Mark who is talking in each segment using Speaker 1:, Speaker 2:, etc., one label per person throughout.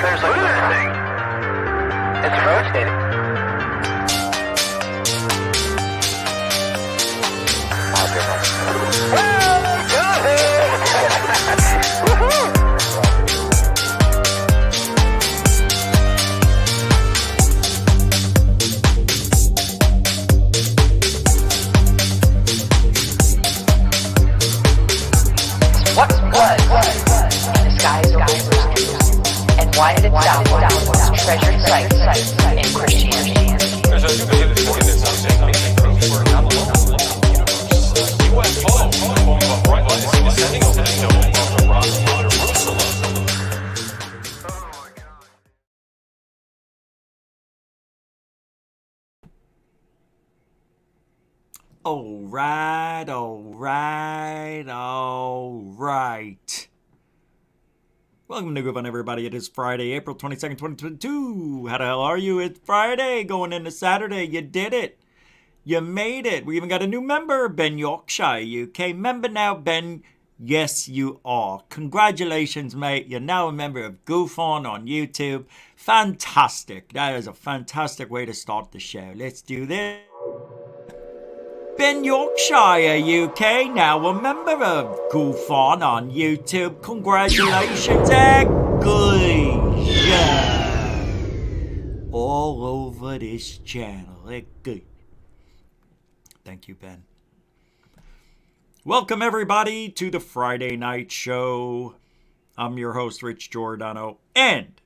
Speaker 1: there's like this thing. It's rotating.
Speaker 2: What was in the skies of Greer, and why did it sound one of the most treasured sites in Christianity?
Speaker 3: Alright. Welcome to Groove On, everybody. It is Friday, April 22nd, 2022. How the hell are you? It's Friday, going into Saturday. You did it. You made it. We even got a new member, Ben Yorkshire, UK member now, Ben. Yes, you are. Congratulations, mate. You're now a member of Goof On YouTube. Fantastic. That is a fantastic way to start the show. Let's do this. Ben Yorkshire, UK, now a member of Goof On YouTube. Congratulations, all over this channel. Good. Thank you, Ben. Welcome, everybody, to the Friday night show. I'm your host, Rich Giordano, and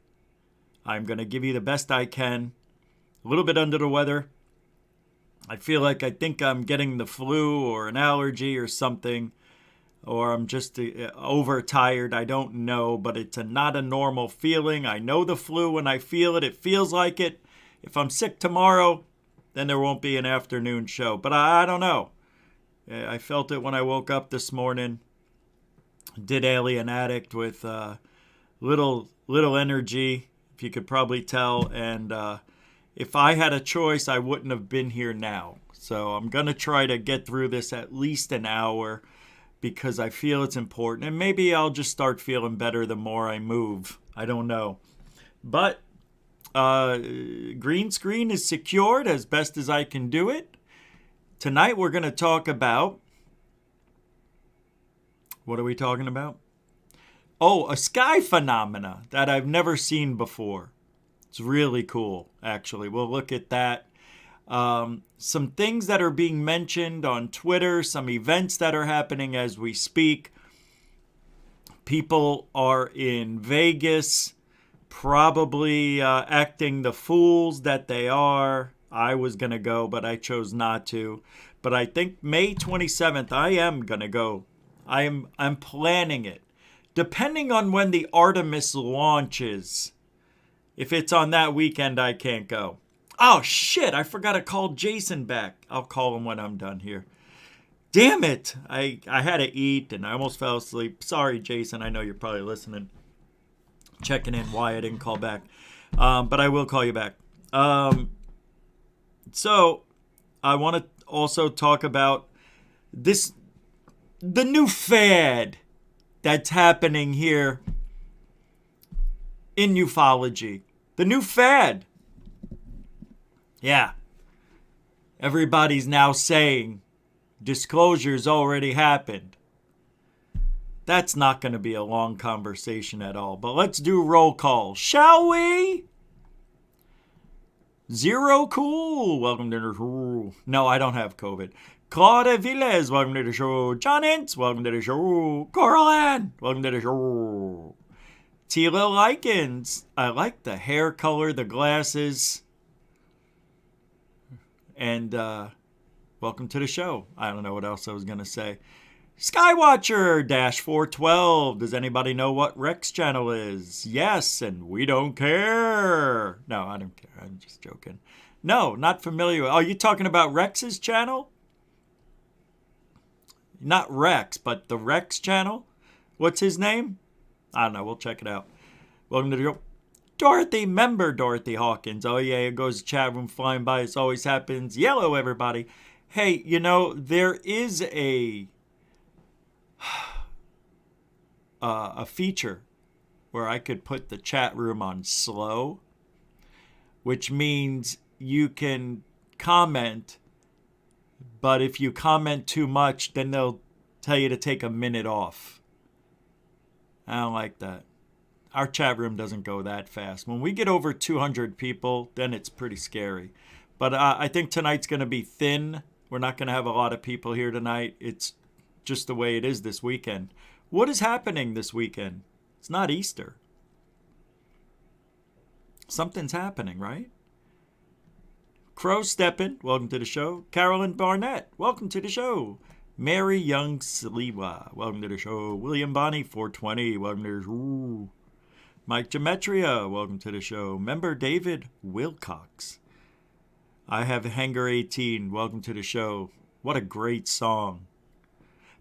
Speaker 3: I'm going to give you the best I can. A little bit under the weather. I think I'm getting the flu or an allergy or something, or I'm just overtired. I don't know, but it's not a normal feeling. I know the flu when I feel it. It feels like it. If I'm sick tomorrow, then there won't be an afternoon show. But I don't know. I felt it when I woke up this morning. Did Alien Addict with little energy, if you could probably tell, and if I had a choice, I wouldn't have been here now. So I'm going to try to get through this at least an hour because I feel it's important. And maybe I'll just start feeling better the more I move. I don't know. But green screen is secured as best as I can do it. Tonight we're going to talk about... What are we talking about? Oh, a sky phenomena that I've never seen before. It's really cool, actually. We'll look at that. Some things that are being mentioned on Twitter, some events that are happening as we speak. People are in Vegas, probably acting the fools that they are. I was going to go, but I chose not to. But I think May 27th, I am going to go. I'm planning it. Depending on when the Artemis launches. If it's on that weekend, I can't go. Oh, shit. I forgot to call Jason back. I'll call him when I'm done here. Damn it. I had to eat and I almost fell asleep. Sorry, Jason. I know you're probably listening. Checking in why I didn't call back. But I will call you back. So, I want to also talk about the new fad that's happening here in ufology. The new fad. Yeah. Everybody's now saying disclosure's already happened. That's not going to be a long conversation at all. But let's do roll call, shall we? Zero Cool. Welcome to the show. No, I don't have COVID. Claude Villes. Welcome to the show. John Ince. Welcome to the show. Coral Ann. Welcome to the show. Tila Likens. I like the hair color, the glasses. And welcome to the show. I don't know what else I was going to say. Skywatcher-412. Does anybody know what Rex channel is? Yes, and we don't care. No, I don't care. I'm just joking. No, not familiar. Oh, you talking about Rex's channel? Not Rex, but the Rex channel? What's his name? I don't know. We'll check it out. Welcome to the show. Dorothy, member Dorothy Hawkins. Oh, yeah, it goes to chat room flying by. It always happens. Yellow, everybody. Hey, you know, there is a feature where I could put the chat room on slow, which means you can comment, but if you comment too much, then they'll tell you to take a minute off. I don't like that. Our chat room doesn't go that fast. When we get over 200 people, then it's pretty scary. But I think tonight's going to be thin. We're not going to have a lot of people here tonight. It's just the way it is this weekend. What is happening this weekend? It's not Easter. Something's happening, right? Crow Steppin', welcome to the show. Carolyn Barnett, welcome to the show. Mary Young Saliwa, welcome to the show. William Bonney, 420, welcome to the show. Mike Gemetria, welcome to the show. Member David Wilcox. I have Hanger 18, welcome to the show. What a great song.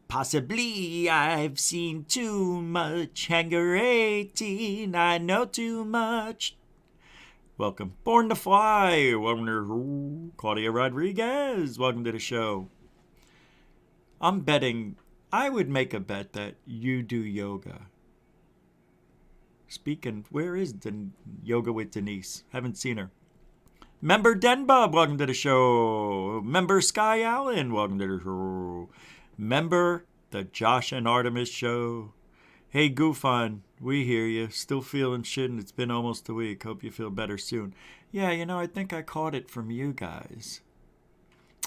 Speaker 3: Possibly I've seen too much. Hanger 18, I know too much. Welcome. Born to Fly, welcome to Claudia Rodriguez, welcome to the show. I'm betting, I would make a bet that you do yoga. Speaking, where is Yoga with Denise? Haven't seen her. Member Denbub, welcome to the show. Member Sky Allen, welcome to the show. Member the Josh and Artemis show. Hey, Goofon, we hear you. Still feeling shit, and it's been almost a week. Hope you feel better soon. Yeah, I think I caught it from you guys.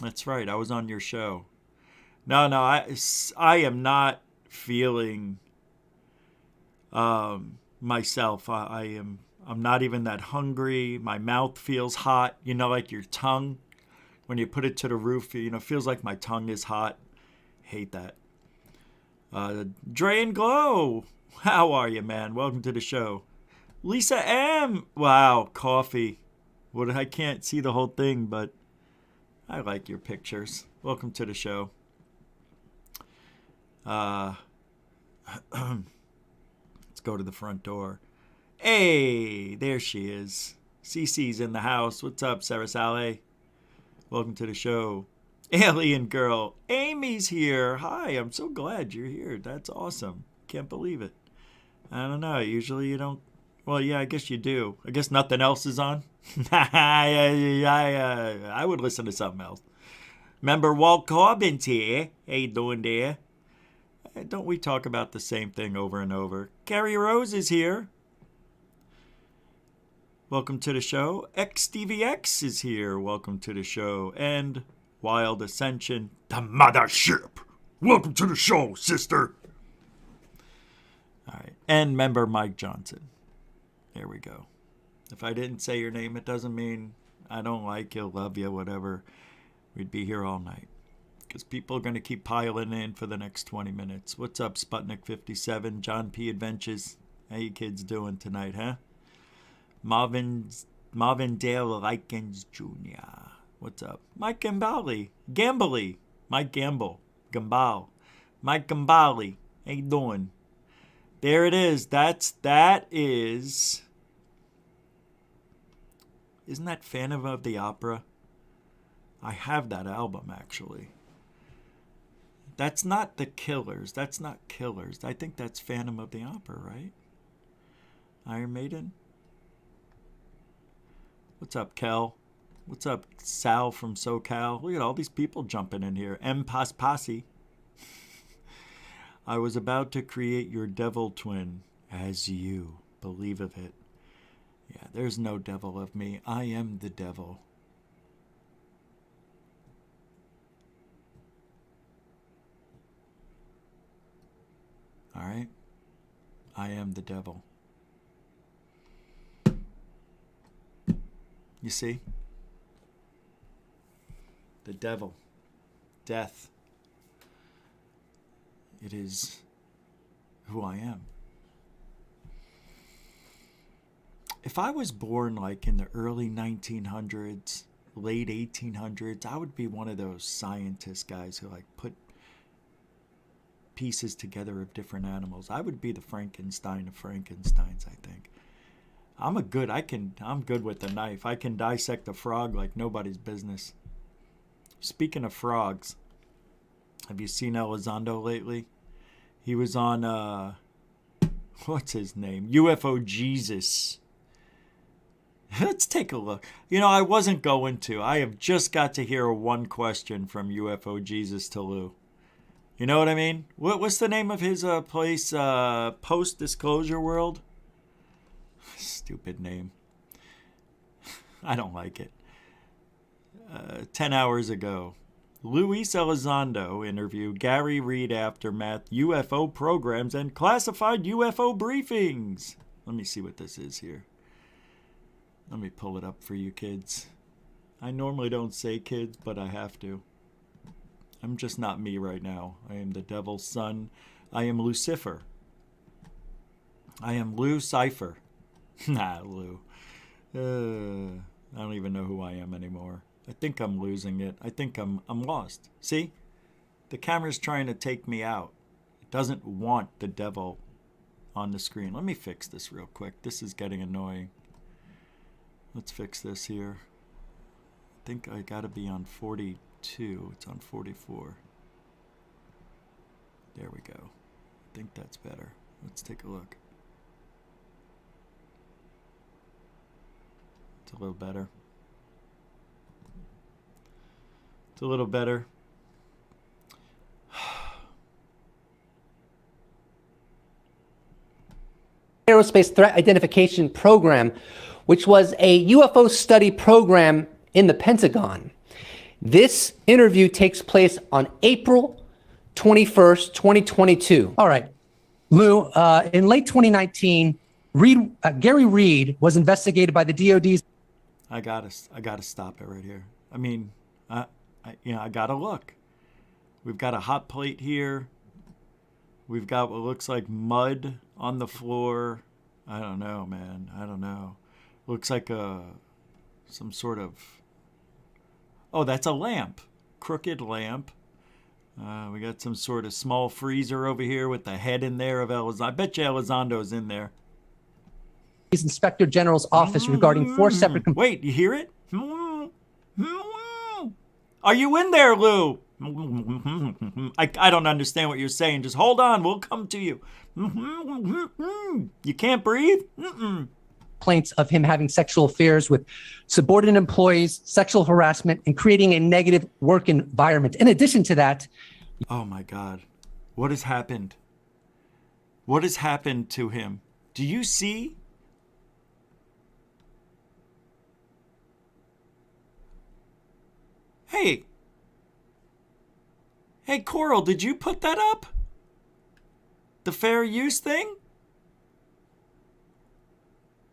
Speaker 3: That's right, I was on your show. No, I am not feeling myself. I'm not even that hungry. My mouth feels hot, like your tongue. When you put it to the roof, feels like my tongue is hot. Hate that. Dre and Glow, how are you, man? Welcome to the show. Lisa M, wow, coffee. Well, I can't see the whole thing, but I like your pictures. Welcome to the show. Let's go to the front door. Hey, there she is. Cece's in the house. What's up, Sarah Saleh? Welcome to the show. Alien girl, Amy's here. Hi, I'm so glad you're here. That's awesome. Can't believe it. I don't know. Usually you don't. Well, yeah, I guess you do. I guess nothing else is on. I would listen to something else. Remember, Walt Corbin's here. How you doing there? Don't we talk about the same thing over and over? Carrie Rose is here. Welcome to the show. XDVX is here. Welcome to the show. And Wild Ascension, the mothership. Welcome to the show, sister. All right. And member Mike Johnson. There we go. If I didn't say your name, it doesn't mean I don't like you, love you, whatever. We'd be here all night. Because people are going to keep piling in for the next 20 minutes. What's up, Sputnik 57? John P. Adventures. How you kids doing tonight, huh? Marvin Dale Likens Jr. What's up? Mike Gambali. Mike Gamble. Gambal. Mike Gambali. How you doing? There it is. That is... Isn't that Phantom of the Opera? I have that album, actually. That's not The Killers. That's not Killers. I think that's Phantom of the Opera, right? Iron Maiden? What's up, Kel? What's up, Sal from SoCal? Look at all these people jumping in here. M. Posse. I was about to create your devil twin as you. Believe of it. Yeah, there's no devil of me. I am the devil. All right? I am the devil. You see? The devil. Death. It is who I am. If I was born like in the early 1900s, late 1800s, I would be one of those scientist guys who like put pieces together of different animals. I would be the Frankenstein of Frankensteins, I think. I'm good with the knife. I can dissect a frog like nobody's business. Speaking of frogs, have you seen Elizondo lately? He was on what's his name? UFO Jesus. Let's take a look. You know, I wasn't going to. I have just got to hear one question from UFO Jesus to Lou. You know what I mean? What's the name of his place? Post Disclosure World? Stupid name. I don't like it. 10 hours ago, Luis Elizondo interviewed Gary Reed aftermath UFO programs and classified UFO briefings. Let me see what this is here. Let me pull it up for you kids. I normally don't say kids, but I have to. I'm just not me right now. I am the devil's son. I am Lucifer. I am Lou Cipher. Nah, Lou. I don't even know who I am anymore. I think I'm losing it. I think I'm lost. See? The camera's trying to take me out. It doesn't want the devil on the screen. Let me fix this real quick. This is getting annoying. Let's fix this here. I think I gotta be on 42. It's on 44. There we go. I think that's better. Let's take a look. It's a little better. It's a little better.
Speaker 4: Aerospace Threat Identification Program, which was a UFO study program in the Pentagon. This interview takes place on April 21st, 2022. All right, Lou, in late 2019, Gary Reed was investigated by the DOD's.
Speaker 3: I gotta stop it right here. I mean, I gotta look. We've got a hot plate here. We've got what looks like mud on the floor. I don't know, man. I don't know. Looks like some sort of... Oh, that's a lamp. Crooked lamp. We got some sort of small freezer over here with the head in there of Elizondo. I bet you Elizondo's in there.
Speaker 4: Inspector General's office regarding 4 separate...
Speaker 3: Wait, you hear it? Are you in there, Lou? I don't understand what you're saying. Just hold on. We'll come to you. You can't breathe?
Speaker 4: Complaints of him having sexual affairs with subordinate employees, sexual harassment, and creating a negative work environment. In addition to that...
Speaker 3: Oh, my God. What has happened? What has happened to him? Do you see? Hey. Hey, Coral, did you put that up? The fair use thing?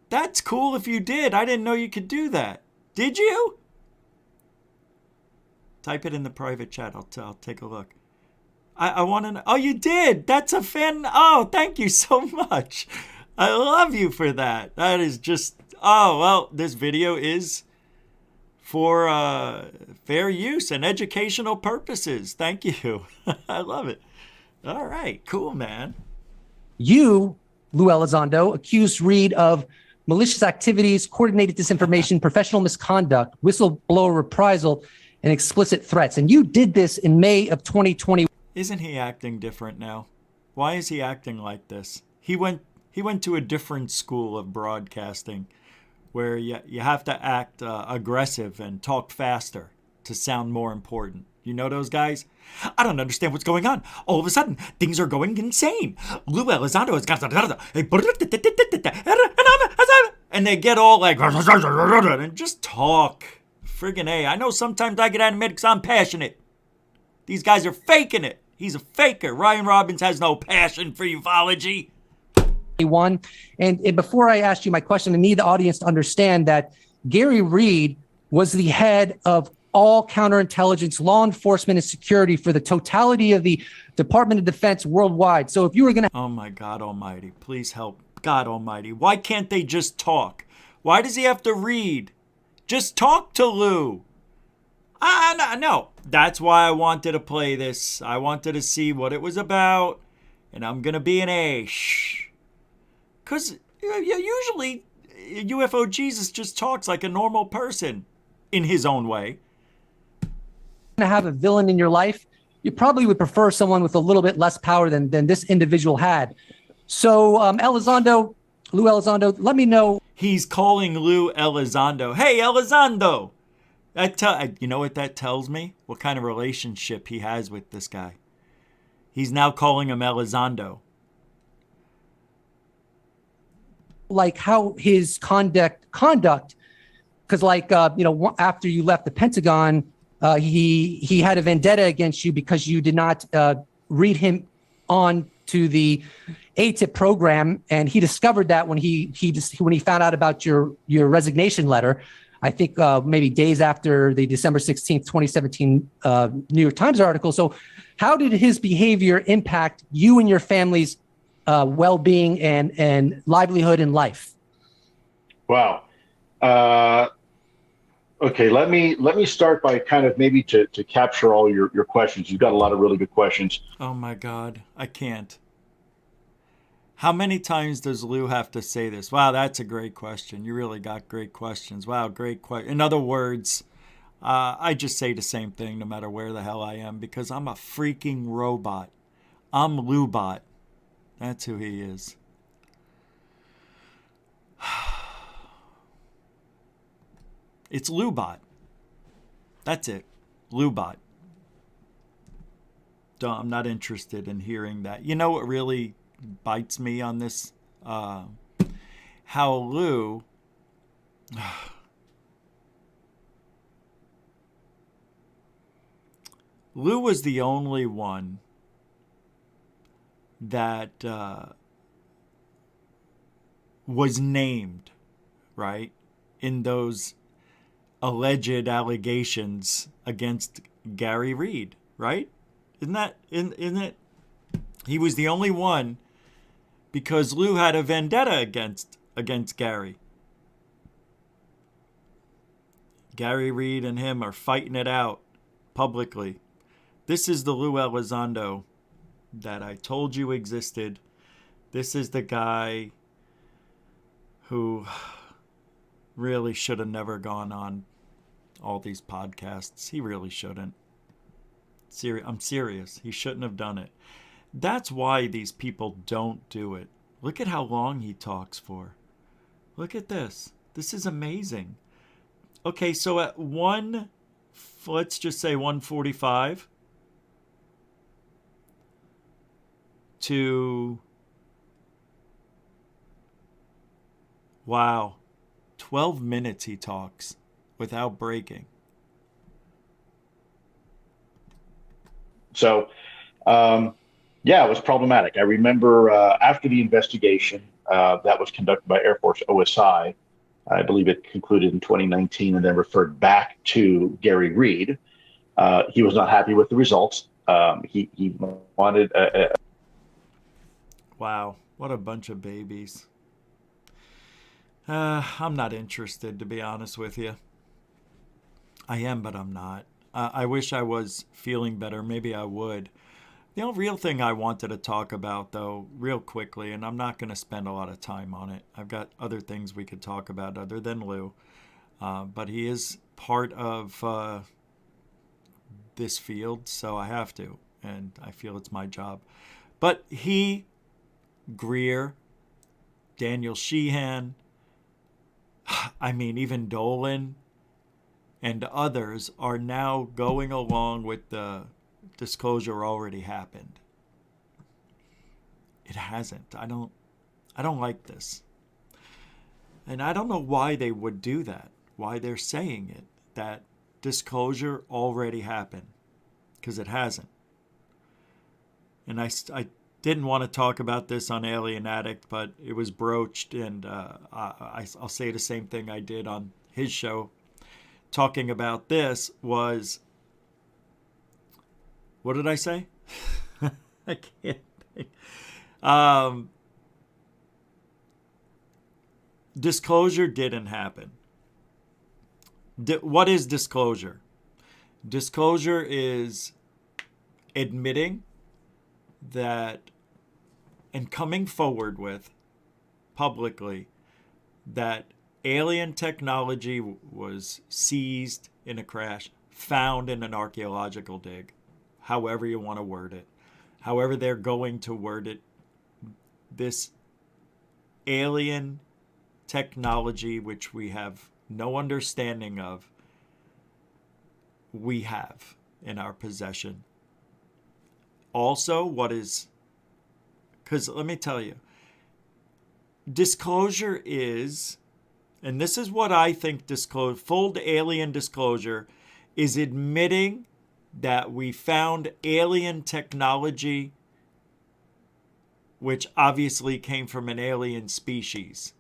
Speaker 3: That's cool if you did. I didn't know you could do that. Did you? Type it in the private chat. I'll take a look. I want to know. Oh, you did. That's a fan. Oh, thank you so much. I love you for that. That is just... Oh, well, this video is for fair use and educational purposes. Thank you. I love it. All right. Cool, man.
Speaker 4: You, Lou Elizondo, accused Reed of malicious activities, coordinated disinformation, professional misconduct, whistleblower reprisal, and explicit threats. And you did this in May of 2020.
Speaker 3: Isn't he acting different now? Why is he acting like this? He went to a different school of broadcasting where you have to act aggressive and talk faster to sound more important. You know those guys? I don't understand what's going on. All of a sudden, things are going insane. Lou Elizondo has got... And they get all like... And just talk. Friggin' A. I know sometimes I get animated because I'm passionate. These guys are faking it. He's a faker. Ryan Robbins has no passion for ufology.
Speaker 4: And before I ask you my question, I need the audience to understand that Gary Reed was the head of all counterintelligence, law enforcement, and security for the totality of the Department of Defense worldwide. So if you were going to...
Speaker 3: Oh, my God almighty. Please help. God almighty. Why can't they just talk? Why does he have to read? Just talk to Lou. No. That's why I wanted to play this. I wanted to see what it was about. And I'm going to be an A. Shh. Because usually UFO Jesus just talks like a normal person in his own way.
Speaker 4: To have a villain in your life, you probably would prefer someone with a little bit less power than this individual had. So, Elizondo, Lou Elizondo, let me know.
Speaker 3: He's calling Lou Elizondo. Hey, Elizondo! You know what that tells me? What kind of relationship he has with this guy. He's now calling him Elizondo.
Speaker 4: Like how his conduct, because after you left the Pentagon, he had a vendetta against you because you did not read him on to the ATIP program, and he discovered that when he found out about your resignation letter. I think maybe days after the December 16th, 2017 New York Times article. So how did his behavior impact you and your family's well-being and livelihood in life?
Speaker 5: Wow. Okay, let me start by kind of maybe to capture all your questions. You've got a lot of really good questions.
Speaker 3: Oh my God, I can't. How many times does Lou have to say this? Wow, that's a great question. You really got great questions. Wow, great question. In other words, I just say the same thing no matter where the hell I am because I'm a freaking robot. I'm Loubot. That's who he is. It's Loubot. That's it. Loubot. I'm not interested in hearing that. You know what really bites me on this? How Lou... Lou was the only one that was named, right, in those alleged allegations against Gary Reed, right? Isn't it? He was the only one because Lou had a vendetta against Gary. Gary Reed and him are fighting it out publicly. This is the Lou Elizondo that I told you existed. This is the guy who really should have never gone on all these podcasts. He really shouldn't. I'm serious. He shouldn't have done it. That's why these people don't do it. Look at how long he talks for. Look at this. This is amazing. Okay, so at let's just say 1:45 to, wow, 12 minutes he talks without breaking.
Speaker 5: So, yeah, it was problematic. I remember after the investigation that was conducted by Air Force OSI, I believe it concluded in 2019 and then referred back to Gary Reed. He was not happy with the results. He wanted
Speaker 3: Wow, what a bunch of babies. I'm not interested, to be honest with you. I am, but I'm not. I wish I was feeling better. Maybe I would. The real thing I wanted to talk about, though, real quickly, and I'm not going to spend a lot of time on it. I've got other things we could talk about other than Lou. But he is part of this field, so I have to. And I feel it's my job. But he, Greer, Daniel Sheehan, I mean, even Dolan and others are now going along with the disclosure already happened. It hasn't. I don't like this. And I don't know why they would do that, why they're saying it, that disclosure already happened, because it hasn't. And I didn't want to talk about this on Alien Addict, but it was broached, and I'll say the same thing I did on his show. Talking about this was, what did I say? I can't think. Disclosure didn't happen. What is disclosure? Disclosure is admitting that and coming forward with publicly that alien technology was seized in a crash, found in an archaeological dig, however you want to word it, however they're going to word it. this alien technology, which we have no understanding of, we have in our possession. Also, what is, because let me tell you, disclosure is, and this is what I think full alien disclosure is, admitting that we found alien technology which obviously came from an alien species.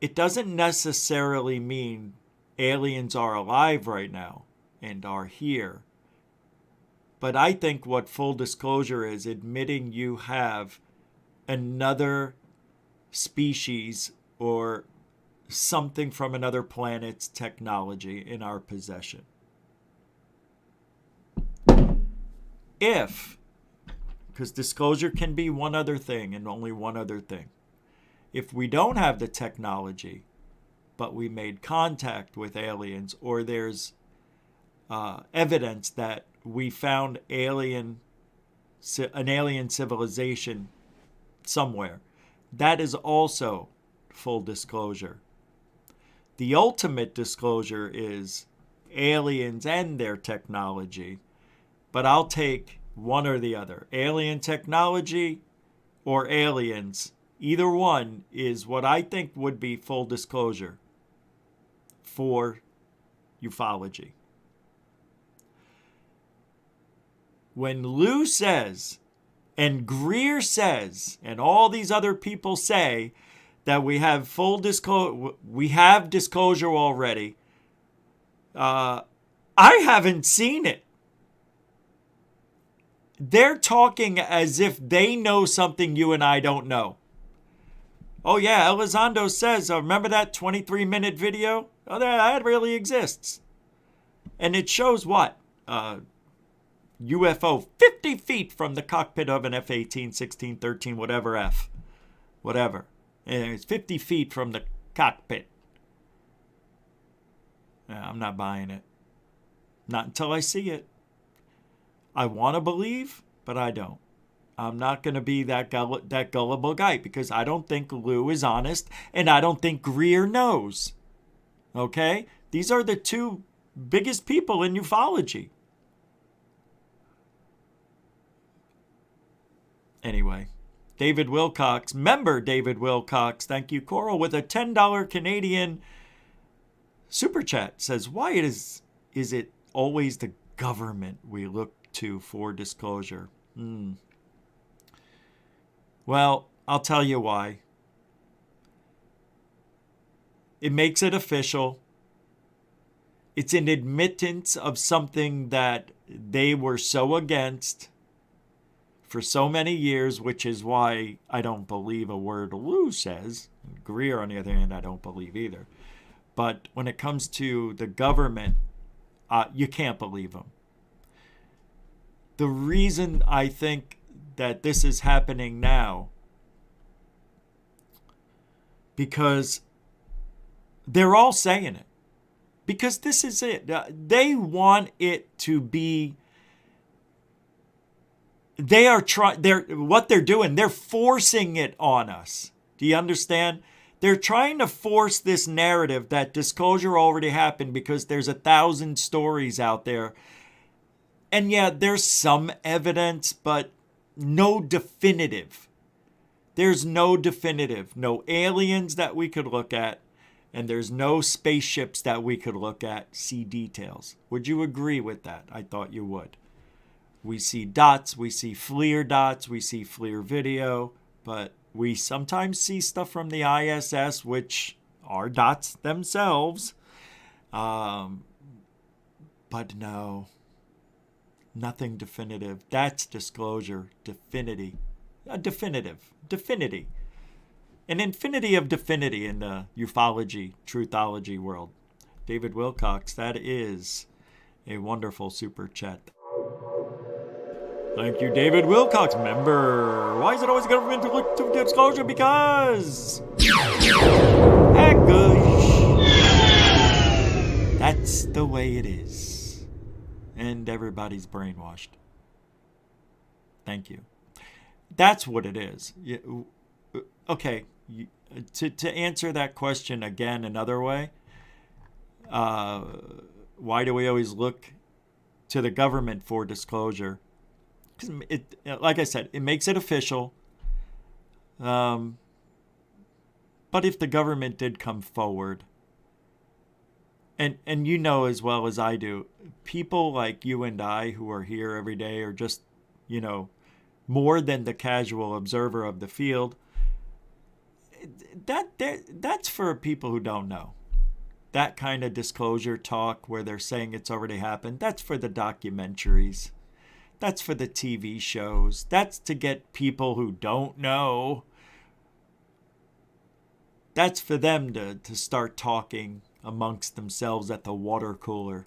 Speaker 3: It doesn't necessarily mean aliens are alive right now and are here. But I think what full disclosure is, admitting you have another species or something from another planet's technology in our possession. Because disclosure can be one other thing and only one other thing. If we don't have the technology, but we made contact with aliens, or there's evidence that we found an alien civilization somewhere, that is also full disclosure. The ultimate disclosure is aliens and their technology, but I'll take one or the other. Alien technology or aliens, either one is what I think would be full disclosure for ufology. When Lue says, and Greer says, and all these other people say that we have full disclosure, we have disclosure already, I haven't seen it. They're talking as if they know something you and I don't know. Oh yeah, Elizondo says, remember that 23-minute video? Oh, that really exists. And it shows what? UFO 50 feet from the cockpit of an F-18, 16, 13, whatever F. Whatever. And it's 50 feet from the cockpit. I'm not buying it. Not until I see it. I want to believe, but I don't. I'm not going to be that gullible guy, because I don't think Lue is honest, and I don't think Greer knows. Okay? These are the two biggest people in ufology. Anyway, David Wilcox, member David Wilcox, thank you, Coral, with a $10 Canadian super chat, says, why is it always the government we look to for disclosure? Well, I'll tell you why. It makes it official. It's an admittance of something that they were so against for so many years, which is why I don't believe a word Lue says. Greer, on the other hand, I don't believe either. But when it comes to the government, you can't believe them. The reason I think that this is happening now, because they're all saying it. Because this is it. They want it to be. What they're doing, they're forcing it on us. Do you understand? They're trying to force this narrative that disclosure already happened because there's 1,000 stories out there. And yeah, there's some evidence, but no definitive. There's no definitive. No aliens that we could look at. And there's no spaceships that we could look at, see details. Would you agree with that? I thought you would. We see dots, we see FLIR dots, we see FLIR video, but we sometimes see stuff from the ISS, which are dots themselves. But no, nothing definitive. That's disclosure, definity. Definity. An infinity of definity in the ufology, truthology world. David Wilcox, that is a wonderful super chat. Thank you, David Wilcox, member. Why is it always government to look to disclosure? Because that's the way it is. And everybody's brainwashed. Thank you. That's what it is. Okay, to answer that question again another way, why do we always look to the government for disclosure? Because like I said, it makes it official. But if the government did come forward, and you know as well as I do, people like you and I who are here every day are just, more than the casual observer of the field. That's for people who don't know. That kind of disclosure talk where they're saying it's already happened, that's for the documentaries. That's for the TV shows. That's to get people who don't know. That's for them to start talking amongst themselves at the water cooler.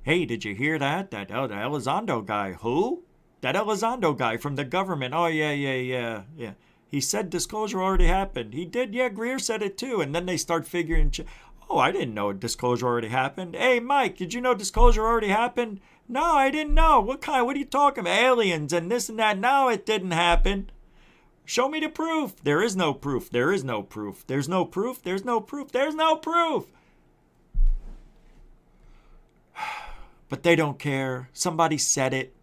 Speaker 3: Hey, did you hear that? That Elizondo guy. Who? That Elizondo guy from the government. Oh, yeah. He said disclosure already happened. He did? Yeah, Greer said it too. And then they start figuring, oh, I didn't know disclosure already happened. Hey, Mike, did you know disclosure already happened? No, I didn't know. What are you talking about? Aliens and this and that. No, it didn't happen. Show me the proof. There is no proof. There is no proof. There's no proof. There's no proof. There's no proof. But they don't care. Somebody said it.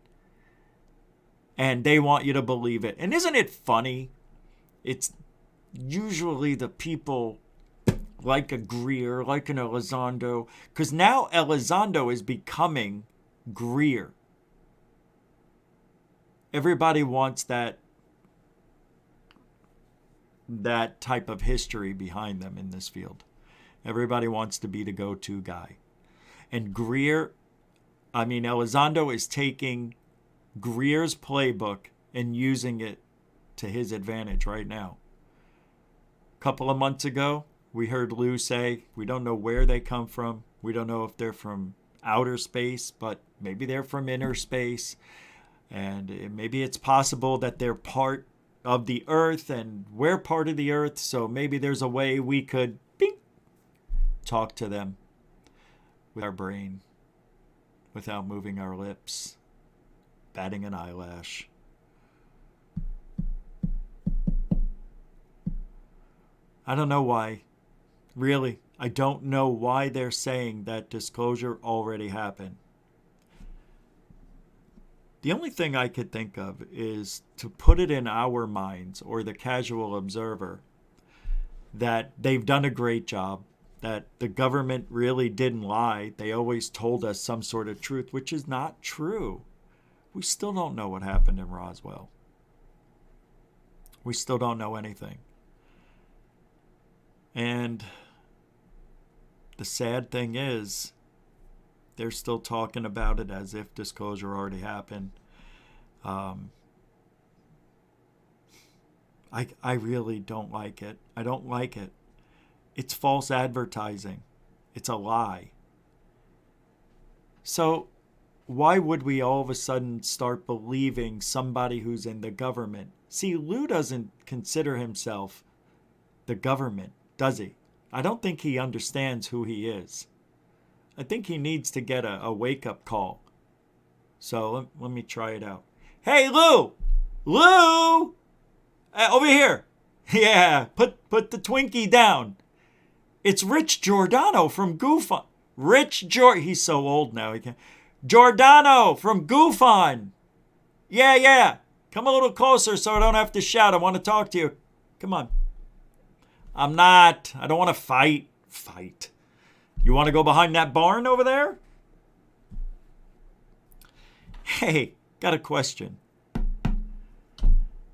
Speaker 3: And they want you to believe it. And isn't it funny? It's usually the people like a Greer, like an Elizondo. Because now Elizondo is becoming Greer. Everybody wants that type of history behind them in this field. Everybody wants to be the go-to guy. And Elizondo is taking Greer's playbook and using it to his advantage right now. A couple of months ago, we heard Lue say, we don't know where they come from. We don't know if they're from outer space, but maybe they're from inner space. And maybe it's possible that they're part of the Earth and we're part of the Earth. So maybe there's a way we could talk to them with our brain without moving our lips, batting an eyelash. I don't know why. Really, I don't know why they're saying that disclosure already happened. The only thing I could think of is to put it in our minds, or the casual observer, that they've done a great job, that the government really didn't lie. They always told us some sort of truth, which is not true. We still don't know what happened in Roswell. We still don't know anything. And the sad thing is, they're still talking about it as if disclosure already happened. I really don't like it. I don't like it. It's false advertising. It's a lie. So why would we all of a sudden start believing somebody who's in the government? See, Lue doesn't consider himself the government, does he? I don't think he understands who he is. I think he needs to get a wake-up call. So let me try it out. Hey, Lue! Lue! Over here! Yeah, put the Twinkie down. It's Rich Giordano from Goof On. He's so old now. He can't. Giordano from Goof On. Yeah. Come a little closer so I don't have to shout. I want to talk to you. Come on. I'm not. I don't want to fight. You want to go behind that barn over there? Hey, got a question.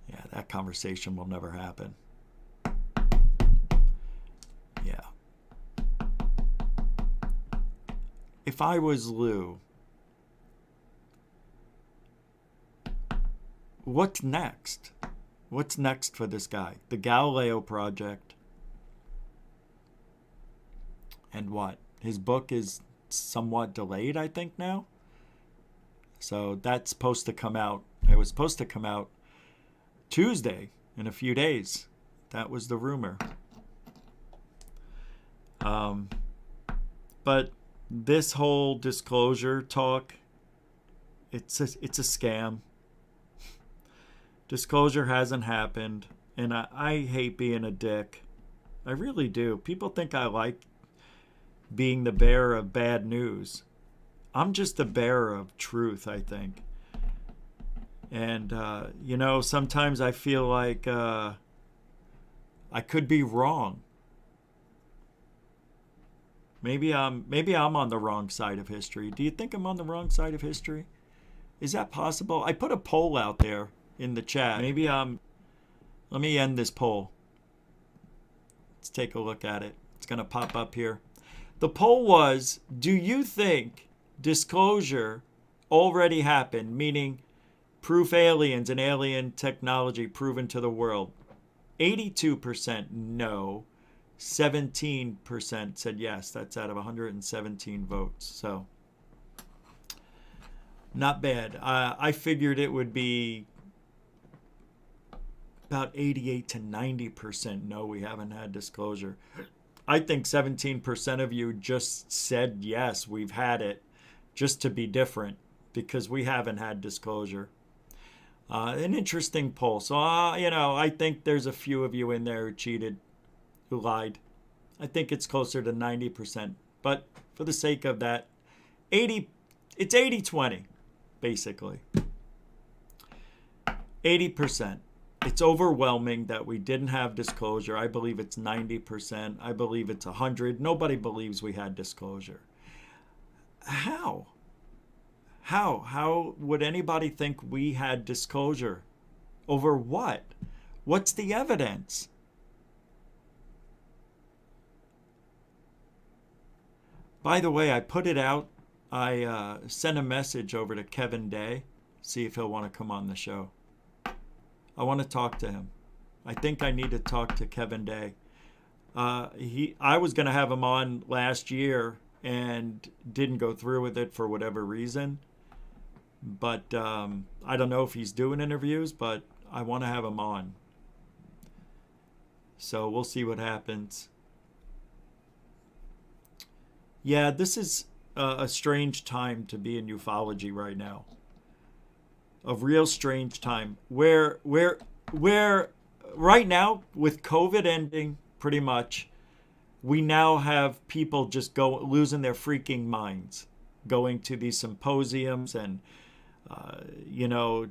Speaker 3: Yeah, that conversation will never happen. Yeah. If I was Lue, what's next? What's next for this guy? The Galileo Project. And what? His book is somewhat delayed, I think, now. So that's supposed to come out. It was supposed to come out Tuesday, in a few days. That was the rumor. But this whole disclosure talk, it's a scam. Disclosure hasn't happened, and I hate being a dick. I really do. People think I like being the bearer of bad news. I'm just the bearer of truth, I think. And, sometimes I feel like I could be wrong. Maybe I'm on the wrong side of history. Do you think I'm on the wrong side of history? Is that possible? I put a poll out there in the chat. Let me end this poll. Let's take a look at it. It's going to pop up here. The poll was, do you think disclosure already happened, meaning proof aliens and alien technology proven to the world? 82% no. 17% said yes. That's out of 117 votes. So, not bad. I figured it would be about 88 to 90% no, we haven't had disclosure. I think 17% of you just said yes, we've had it, just to be different, because we haven't had disclosure. An interesting poll. So, I think there's a few of you in there who cheated, who lied. I think it's closer to 90%. But for the sake of that, it's 80-20, basically. 80%. It's overwhelming that we didn't have disclosure. I believe it's 90%. I believe it's 100. Nobody believes we had disclosure. How? How would anybody think we had disclosure? Over what? What's the evidence? By the way, I put it out. I sent a message over to Kevin Day, see if he'll want to come on the show. I want to talk to him. I think I need to talk to Kevin Day. I was going to have him on last year and didn't go through with it for whatever reason. But I don't know if he's doing interviews, but I want to have him on. So we'll see what happens. Yeah, this is a strange time to be in ufology right now. A real strange time where right now, with COVID ending pretty much, we now have people just losing their freaking minds, going to these symposiums and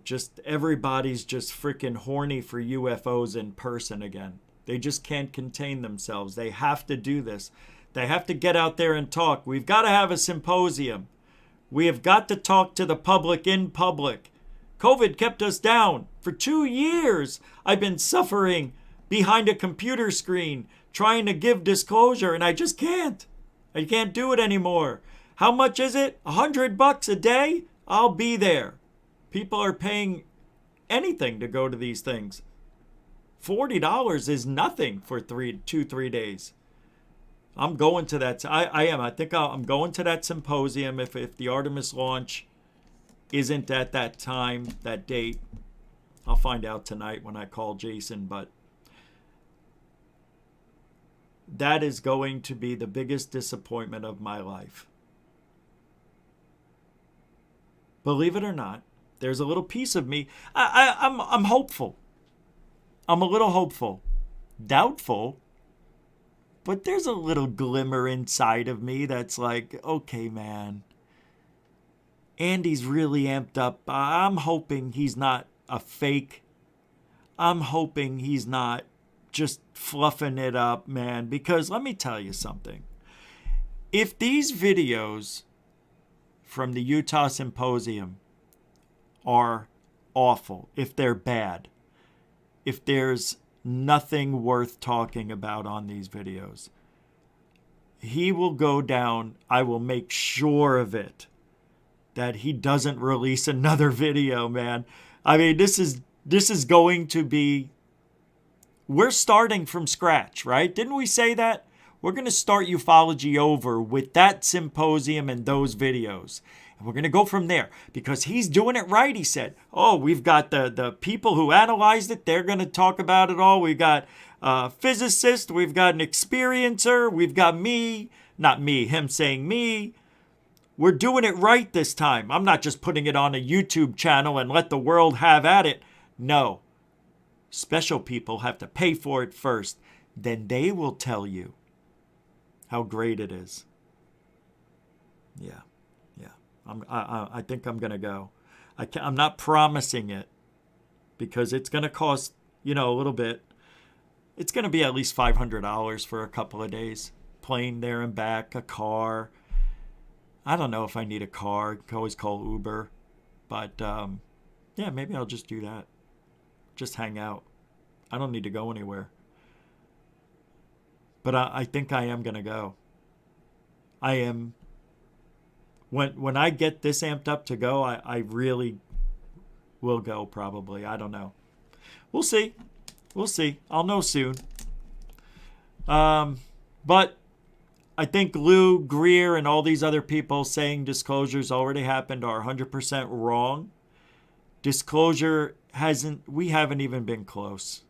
Speaker 3: just everybody's just freaking horny for UFOs in person again. They just can't contain themselves. They have to do this. They have to get out there and talk. We've got to have a symposium. We have got to talk to the public in public. COVID kept us down. For 2 years, I've been suffering behind a computer screen trying to give disclosure, and I just can't. I can't do it anymore. How much is it? $100 a day? I'll be there. People are paying anything to go to these things. $40 is nothing for 3 days. I'm going to that. I am. I think I'm going to that symposium if the Artemis launch isn't at that time, that date. I'll find out tonight when I call Jason, but that is going to be the biggest disappointment of my life. Believe it or not, there's a little piece of me. I'm hopeful. I'm a little hopeful. Doubtful. But there's a little glimmer inside of me that's like, okay, man. Andy's really amped up. I'm hoping he's not a fake. I'm hoping he's not just fluffing it up, man. Because let me tell you something. If these videos from the Utah Symposium are awful, if they're bad, if there's nothing worth talking about on these videos, he will go down. I will make sure of it that he doesn't release another video, man. I mean, this is going to be, we're starting from scratch, right? Didn't we say that? We're going to start ufology over with that symposium and those videos. And we're going to go from there because he's doing it right, he said. Oh, we've got the people who analyzed it. They're going to talk about it all. We've got a physicist. We've got an experiencer. We've got me. Not me, him saying me. We're doing it right this time. I'm not just putting it on a YouTube channel and let the world have at it. No, Special people have to pay for it first. Then they will tell you how great it is. Yeah. I think I'm going to go. I'm not promising it because it's going to cost, a little bit. It's going to be at least $500 for a couple of days. Plane there and back, a car. I don't know if I need a car. I can always call Uber. But, yeah, maybe I'll just do that. Just hang out. I don't need to go anywhere. But I think I am going to go. I am. When I get this amped up to go, I really will go probably. I don't know. We'll see. I'll know soon. But I think Lue, Greer, and all these other people saying disclosures already happened are 100% wrong. Disclosure we haven't even been close.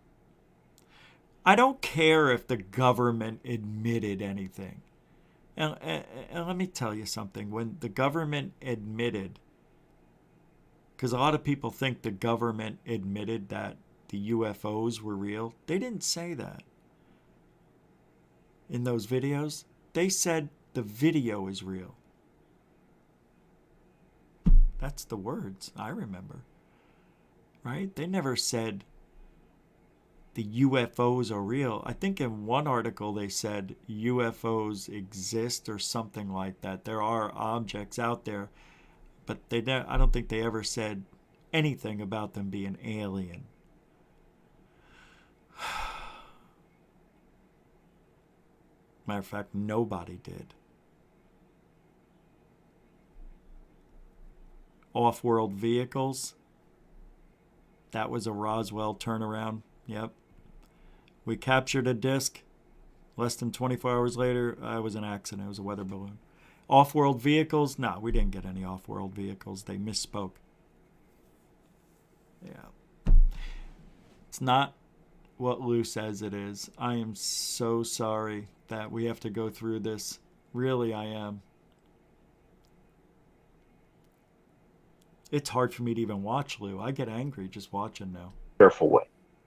Speaker 3: I don't care if the government admitted anything. And let me tell you something. When the government admitted, because a lot of people think the government admitted that the UFOs were real, they didn't say that. In those videos, they said the video is real. That's the words I remember. Right? They never said the UFOs are real. I think in one article they said UFOs exist or something like that. There are objects out there, but I don't think they ever said anything about them being alien. Matter of fact, nobody did. Off-world vehicles. That was a Roswell turnaround. Yep. We captured a disc. Less than 24 hours later, it was an accident. It was a weather balloon. Off-world vehicles? No, we didn't get any off-world vehicles. They misspoke. Yeah. It's not what Lue says it is. I am so sorry that we have to go through this. Really, I am. It's hard for me to even watch Lue. I get angry just watching now.
Speaker 5: Careful way.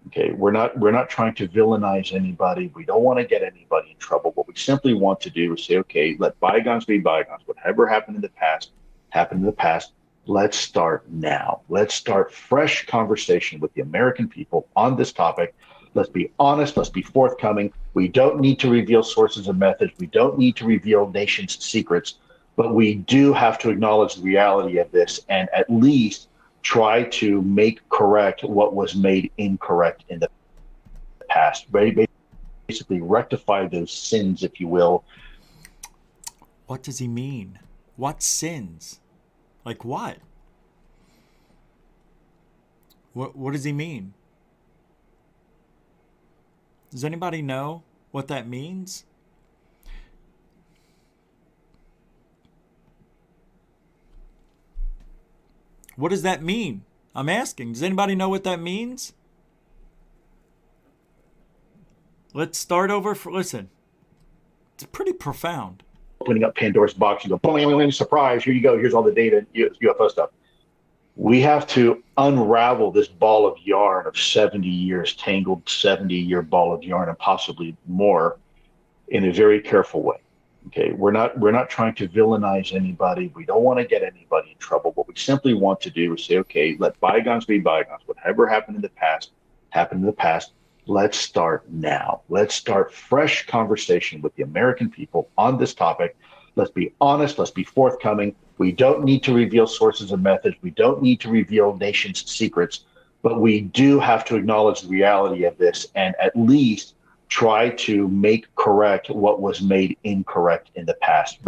Speaker 5: Okay, we're not trying to villainize anybody. We don't want to get anybody in trouble. What we simply want to do is say, okay, let bygones be bygones. Whatever happened in the past, happened in the past. Let's start now. Let's start fresh conversation with the American people on this topic. Let's be honest. Let's be forthcoming. We don't need to reveal sources and methods. We don't need to reveal nations' secrets. But we do have to acknowledge the reality of this and at least try to make correct what was made incorrect in the past. Basically rectify those sins, if you will.
Speaker 3: What does he mean? What sins? Like what? What does he mean? Does anybody know what that means? What does that mean? I'm asking. Does anybody know what that means? Let's start over. Listen, it's pretty profound.
Speaker 5: Opening up Pandora's box, you go, boing, surprise, here you go. Here's all the data, UFO stuff. We have to unravel this ball of yarn of 70 years, tangled 70-year ball of yarn, and possibly more, in a very careful way. Okay, we're not trying to villainize anybody. We don't want to get anybody in trouble. What we simply want to do is say, okay, let bygones be bygones. Whatever happened in the past, happened in the past. Let's start now. Let's start fresh conversation with the American people on this topic. Let's be honest. Let's be forthcoming. We don't need to reveal sources and methods. We don't need to reveal nations' secrets. But we do have to acknowledge the reality of this and at least try to make correct what was made incorrect in the past.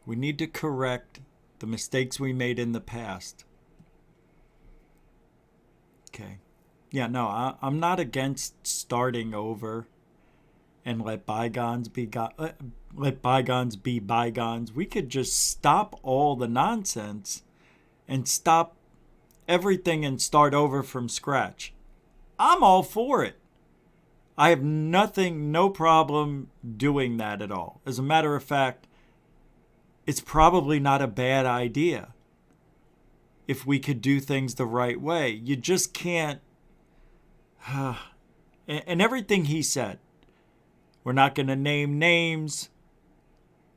Speaker 3: We need to correct the mistakes we made in the past. Okay. Yeah, no, I'm not against starting over and let bygones be bygones. We could just stop all the nonsense and stop everything and start over from scratch. I'm all for it. I have no problem doing that at all. As a matter of fact, it's probably not a bad idea. if we could do things the right way. You just can't. And everything he said, we're not going to name names.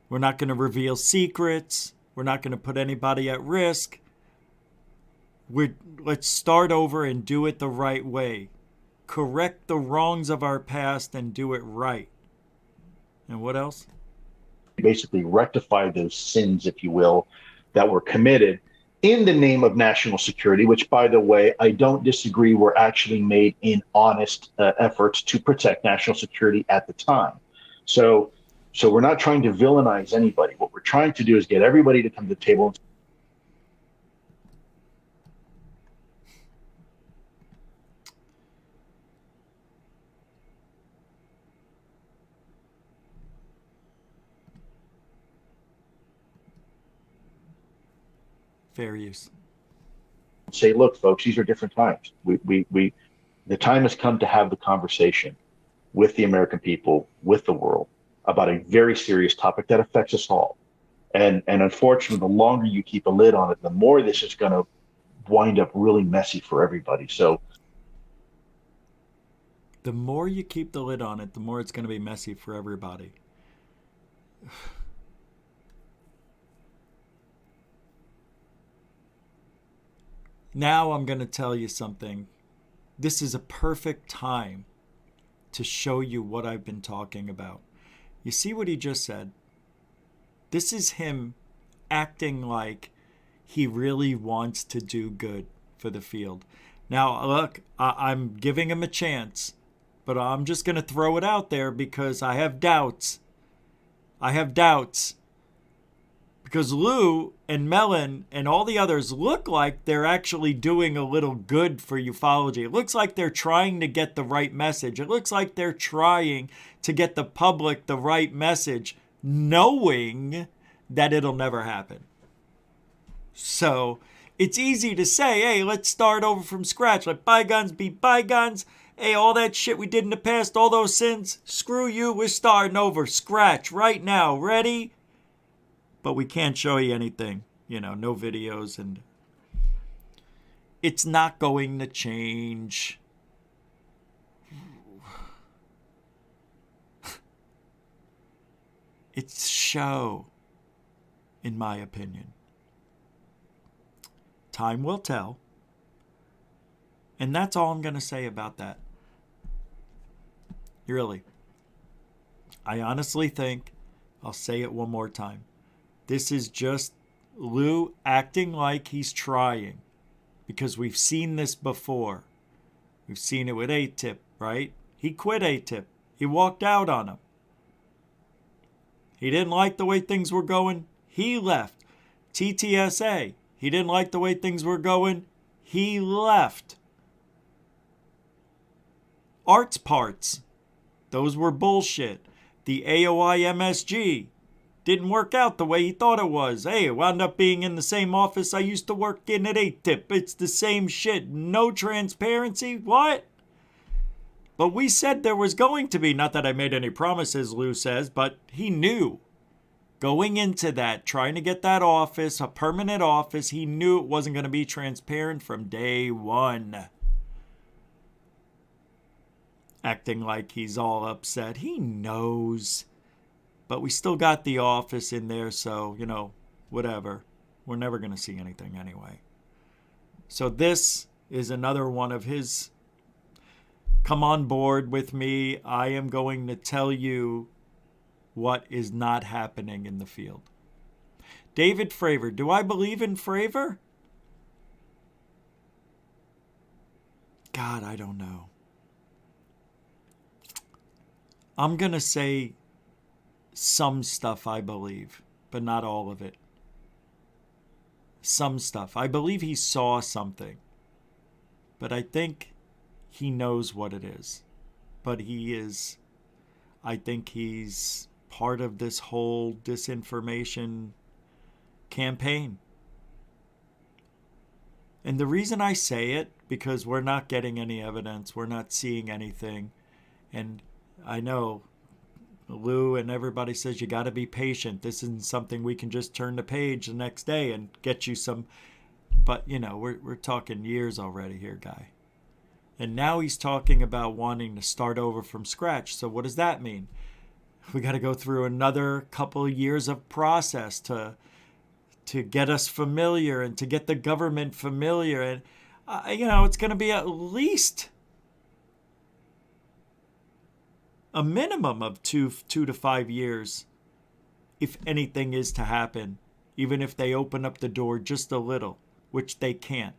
Speaker 3: We're not going to reveal secrets. We're not going to put anybody at risk. Let's start over and do it the right way. Correct the wrongs of our past and do it right. And what else?
Speaker 5: Basically rectify those sins, if you will, that were committed in the name of national security, which, by the way, I don't disagree, were actually made in honest efforts to protect national security at the time. So we're not trying to villainize anybody. What we're trying to do is get everybody to come to the table.
Speaker 3: Fair use.
Speaker 5: Say, look, folks, these are different times. The time has come to have the conversation with the American people, with the world, about a very serious topic that affects us all. And unfortunately, the longer you keep a lid on it, the more this is going to wind up really messy for everybody. So
Speaker 3: the more you keep the lid on it, the more it's going to be messy for everybody. Now I'm going to tell you something. This is a perfect time to show you what I've been talking about. You see what he just said? This is him acting like he really wants to do good for the field. Now, look, I'm giving him a chance, but I'm just going to throw it out there because I have doubts. Because Lue and Mellon and all the others look like they're actually doing a little good for ufology. It looks like they're trying to get the right message. It looks like they're trying to get the public the right message, knowing that it'll never happen. So it's easy to say, hey, let's start over from scratch. Let bygones be bygones. Hey, all that shit we did in the past, all those sins, screw you, we're starting over. Scratch right now. Ready? But we can't show you anything, no videos, and it's not going to change. It's show, in my opinion. Time will tell. And that's all I'm going to say about that. Really. I honestly think, I'll say it one more time. This is just Lue acting like he's trying, because we've seen this before. We've seen it with A-Tip, right? He quit A-Tip. He walked out on him. He didn't like the way things were going. He left. TTSA. He didn't like the way things were going. He left. Arts Parts. Those were bullshit. The AOI MSG. Didn't work out the way he thought it was. Hey, it wound up being in the same office I used to work in at A-Tip. It's the same shit. No transparency? What? But we said there was going to be. Not that I made any promises, Lue says, but he knew. Going into that, trying to get that office, a permanent office, he knew it wasn't going to be transparent from day one. Acting like he's all upset. He knows. But we still got the office in there, so, whatever. We're never going to see anything anyway. So this is another one of his, come on board with me. I am going to tell you what is not happening in the field. David Fravor. Do I believe in Fravor? God, I don't know. I'm going to say some stuff I believe, but not all of it. Some stuff. I believe he saw something, but I think he knows what it is. But I think he's part of this whole disinformation campaign. And the reason I say it, because we're not getting any evidence, we're not seeing anything, and I know Lue and everybody says you got to be patient. This isn't something we can just turn the page the next day and get you some But, you know, we're talking years already here, guy. And now he's talking about wanting to start over from scratch. So what does that mean? We got to go through another couple of years of process to get us familiar and to get the government familiar. And, you know, it's going to be at least a minimum of two to 5 years, if anything is to happen, even if they open up the door just a little, which they can't.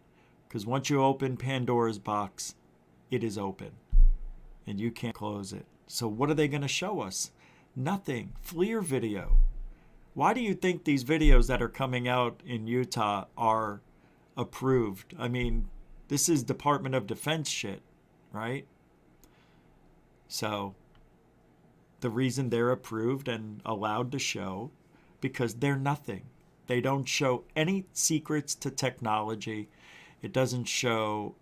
Speaker 3: Because once you open Pandora's box, it is open. And you can't close it. So what are they going to show us? Nothing. FLIR video. Why do you think these videos that are coming out in Utah are approved? I mean, this is Department of Defense shit, right? So the reason they're approved and allowed to show, because they're nothing. They don't show any secrets to technology. It doesn't show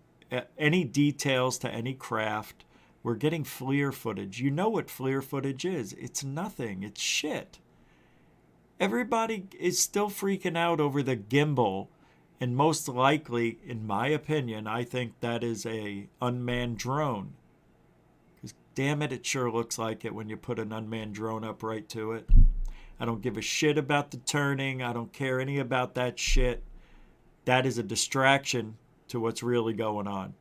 Speaker 3: any details to any craft. We're getting FLIR footage. You know what FLIR footage is. It's nothing. It's shit. Everybody is still freaking out over the gimbal, and most likely, in my opinion, I think that is a unmanned drone. Because damn it, it sure looks like it when you put an unmanned drone up right to it. I don't give a shit about the turning. I don't care any about that shit. That is a distraction to what's really going on.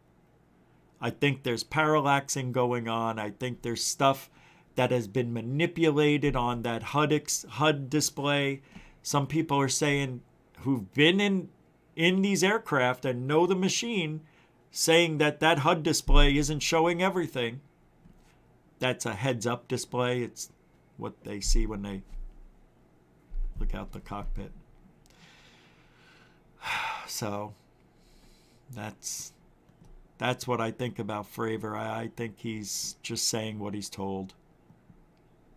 Speaker 3: I think there's parallaxing going on. I think there's stuff that has been manipulated on that HUD display. Some people are saying, who've been in these aircraft and know the machine, saying that HUD display isn't showing everything. That's a heads-up display. It's what they see when they look out the cockpit. So that's what I think about Fravor. I think he's just saying what he's told.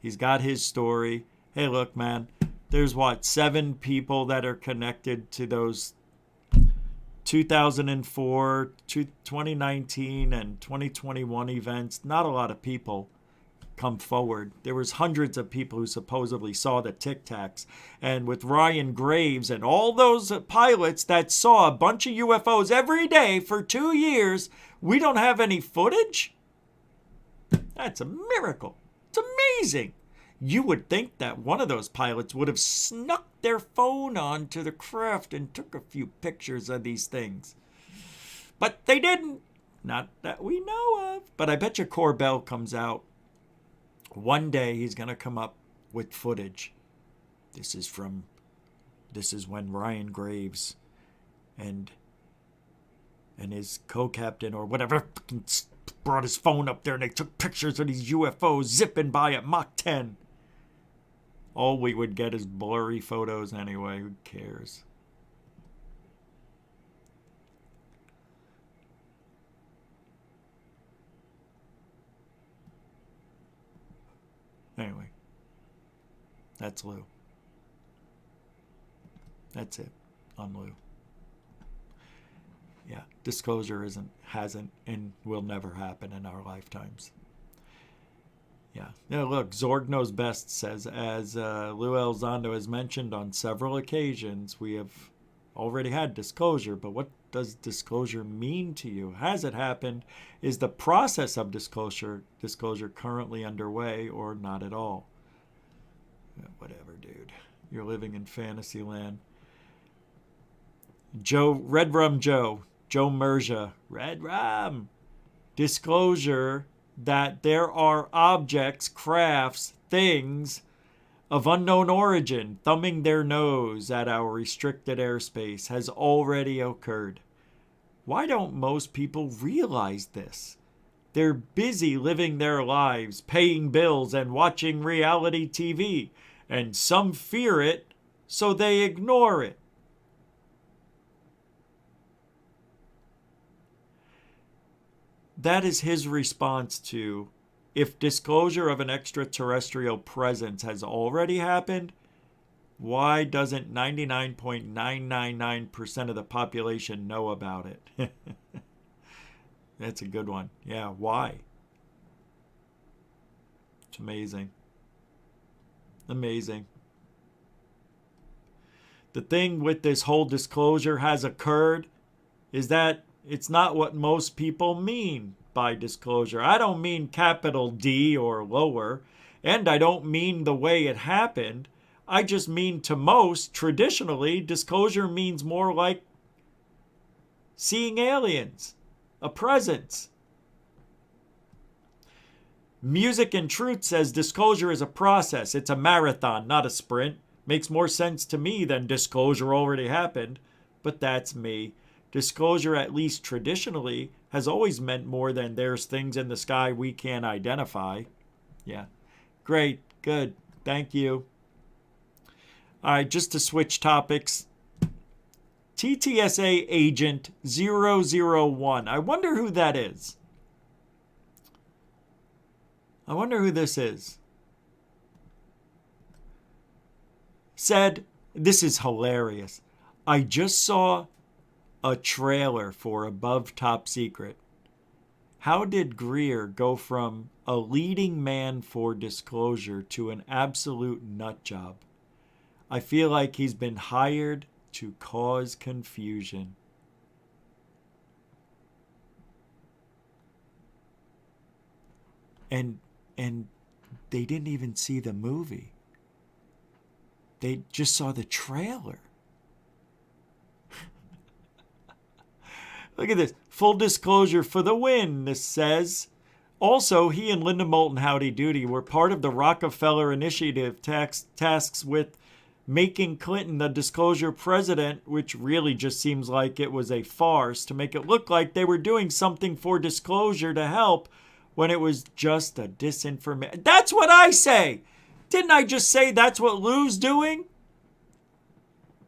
Speaker 3: He's got his story. Hey, look, man, there's 7 people that are connected to those 2004, 2019, and 2021 events. Not a lot of people come forward. There was hundreds of people who supposedly saw the Tic Tacs. And with Ryan Graves and all those pilots that saw a bunch of UFOs every day for 2 years, we don't have any footage? That's a miracle. It's amazing. You would think that one of those pilots would have snuck their phone onto the craft and took a few pictures of these things. But they didn't. Not that we know of. But I bet you Corbell comes out. One day he's going to come up with footage. This is when Ryan Graves and his co-captain or whatever brought his phone up there and they took pictures of these UFOs zipping by at Mach 10. All we would get is blurry photos anyway. Who cares? Anyway, that's Lue. That's it on Lue. Yeah, disclosure hasn't, and will never happen in our lifetimes. Yeah. Now look, Zorg knows best says, as Lue Elizondo has mentioned on several occasions, we have already had disclosure, but what does disclosure mean to you? Has it happened? Is the process of disclosure currently underway or not at all? Whatever, dude. You're living in fantasy land. Red Rum Joe Merja, Red Rum. Disclosure that there are objects, crafts, things of unknown origin thumbing their nose at our restricted airspace has already occurred. Why don't most people realize this? They're busy living their lives, paying bills and watching reality TV, and some fear it, so they ignore it. That is his response to, if disclosure of an extraterrestrial presence has already happened, why doesn't 99.999% of the population know about it? That's a good one. Yeah, why? It's amazing. Amazing. The thing with this whole disclosure has occurred is that it's not what most people mean by disclosure. I don't mean capital D or lower, and I don't mean the way it happened. I just mean to most, traditionally, disclosure means more like seeing aliens, a presence. Music and Truth says disclosure is a process. It's a marathon, not a sprint. Makes more sense to me than disclosure already happened, but that's me. Disclosure, at least traditionally, has always meant more than there's things in the sky we can't identify. Yeah. Great. Good. Thank you. All right, just to switch topics. TTSA Agent 001. I wonder who that is. I wonder who this is. Said, this is hilarious. I just saw a trailer for Above Top Secret. How did Greer go from a leading man for disclosure to an absolute nut job? I feel like he's been hired to cause confusion. And they didn't even see the movie. They just saw the trailer. Look at this. Full disclosure for the win, this says. Also, he and Linda Moulton, howdy doody, were part of the Rockefeller Initiative tasks with making Clinton the disclosure president, which really just seems like it was a farce to make it look like they were doing something for disclosure to help when it was just a disinformation. That's what I say. Didn't I just say that's what Lue's doing?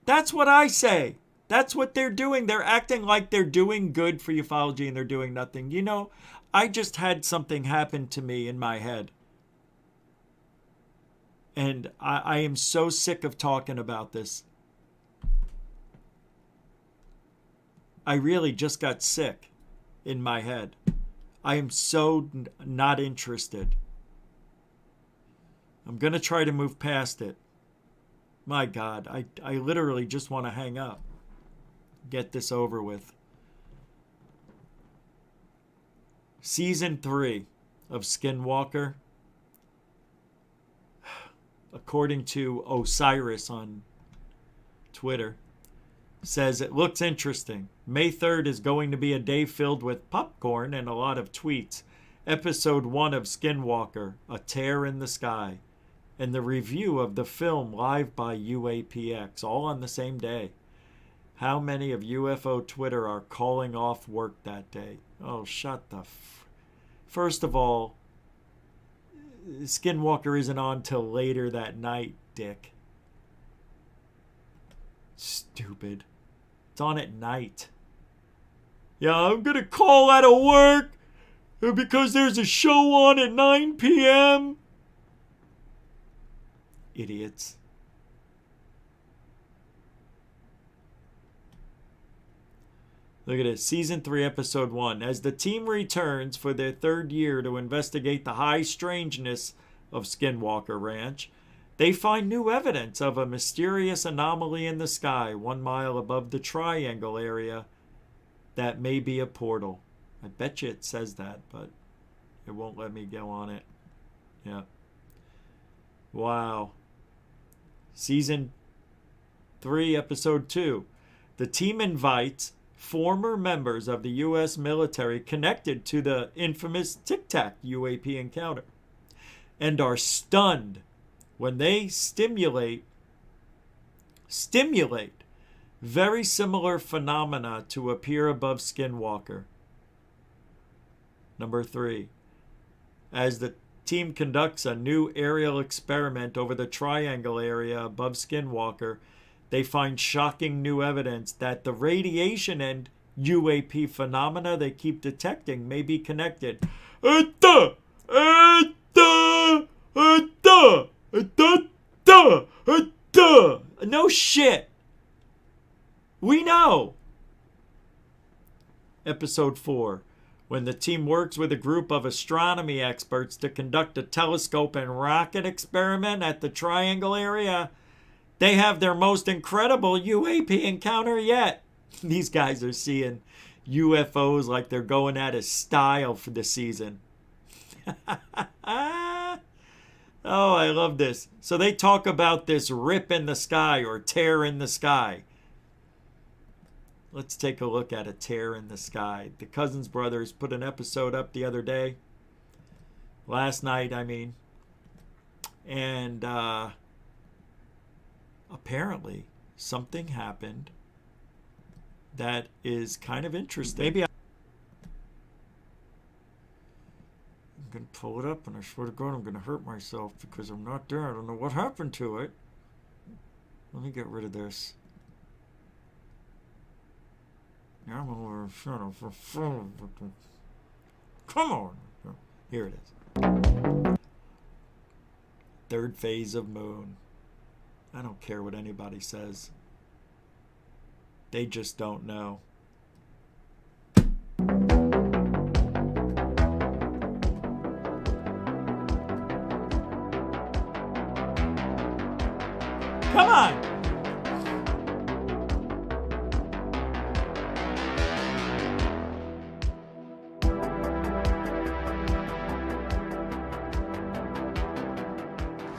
Speaker 3: That's what I say. That's what they're doing. They're acting like they're doing good for ufology and they're doing nothing. You know, I just had something happen to me in my head. And I am so sick of talking about this. I really just got sick in my head. I am so not interested. I'm going to try to move past it. My God, I literally just want to hang up. Get this over with. Season 3 of Skinwalker, according to Osiris on Twitter, says it looks interesting. May 3rd is going to be a day filled with popcorn and a lot of tweets. Episode 1 of Skinwalker, A Tear in the Sky, and the review of the film live by UAPX, all on the same day. How many of UFO Twitter are calling off work that day? Oh, shut the First of all, Skinwalker isn't on till later that night, dick. Stupid. It's on at night. Yeah, I'm gonna call out of work because there's a show on at 9 p.m. Idiots. Look at this. Season 3, Episode 1. As the team returns for their 3rd year to investigate the high strangeness of Skinwalker Ranch, they find new evidence of a mysterious anomaly in the sky 1 mile above the triangle area that may be a portal. I bet you it says that, but it won't let me go on it. Yeah. Wow. Season 3, Episode 2. The team invites former members of the U.S. military connected to the infamous Tic Tac UAP encounter and are stunned when they stimulate very similar phenomena to appear above Skinwalker. Number 3. As the team conducts a new aerial experiment over the triangle area above Skinwalker, they find shocking new evidence that the radiation and UAP phenomena they keep detecting may be connected. No shit. We know. Episode 4. When the team works with a group of astronomy experts to conduct a telescope and rocket experiment at the triangle area, They have their most incredible UAP encounter yet. These guys are seeing UFOs like they're going out of style for the season. Oh, I love this. So they talk about this rip in the sky or tear in the sky. Let's take a look at a tear in the sky. The Cousins brothers put an episode up the other day. Last night, I mean. And apparently something happened that is kind of interesting. Maybe I'm going to pull it up, and I swear to God I'm going to hurt myself because I'm not there. I don't know what happened to it. Let me get rid of this. Yeah, I'm over. Come on. Here it is. Third phase of moon. I don't care what anybody says. They just don't know. Come on!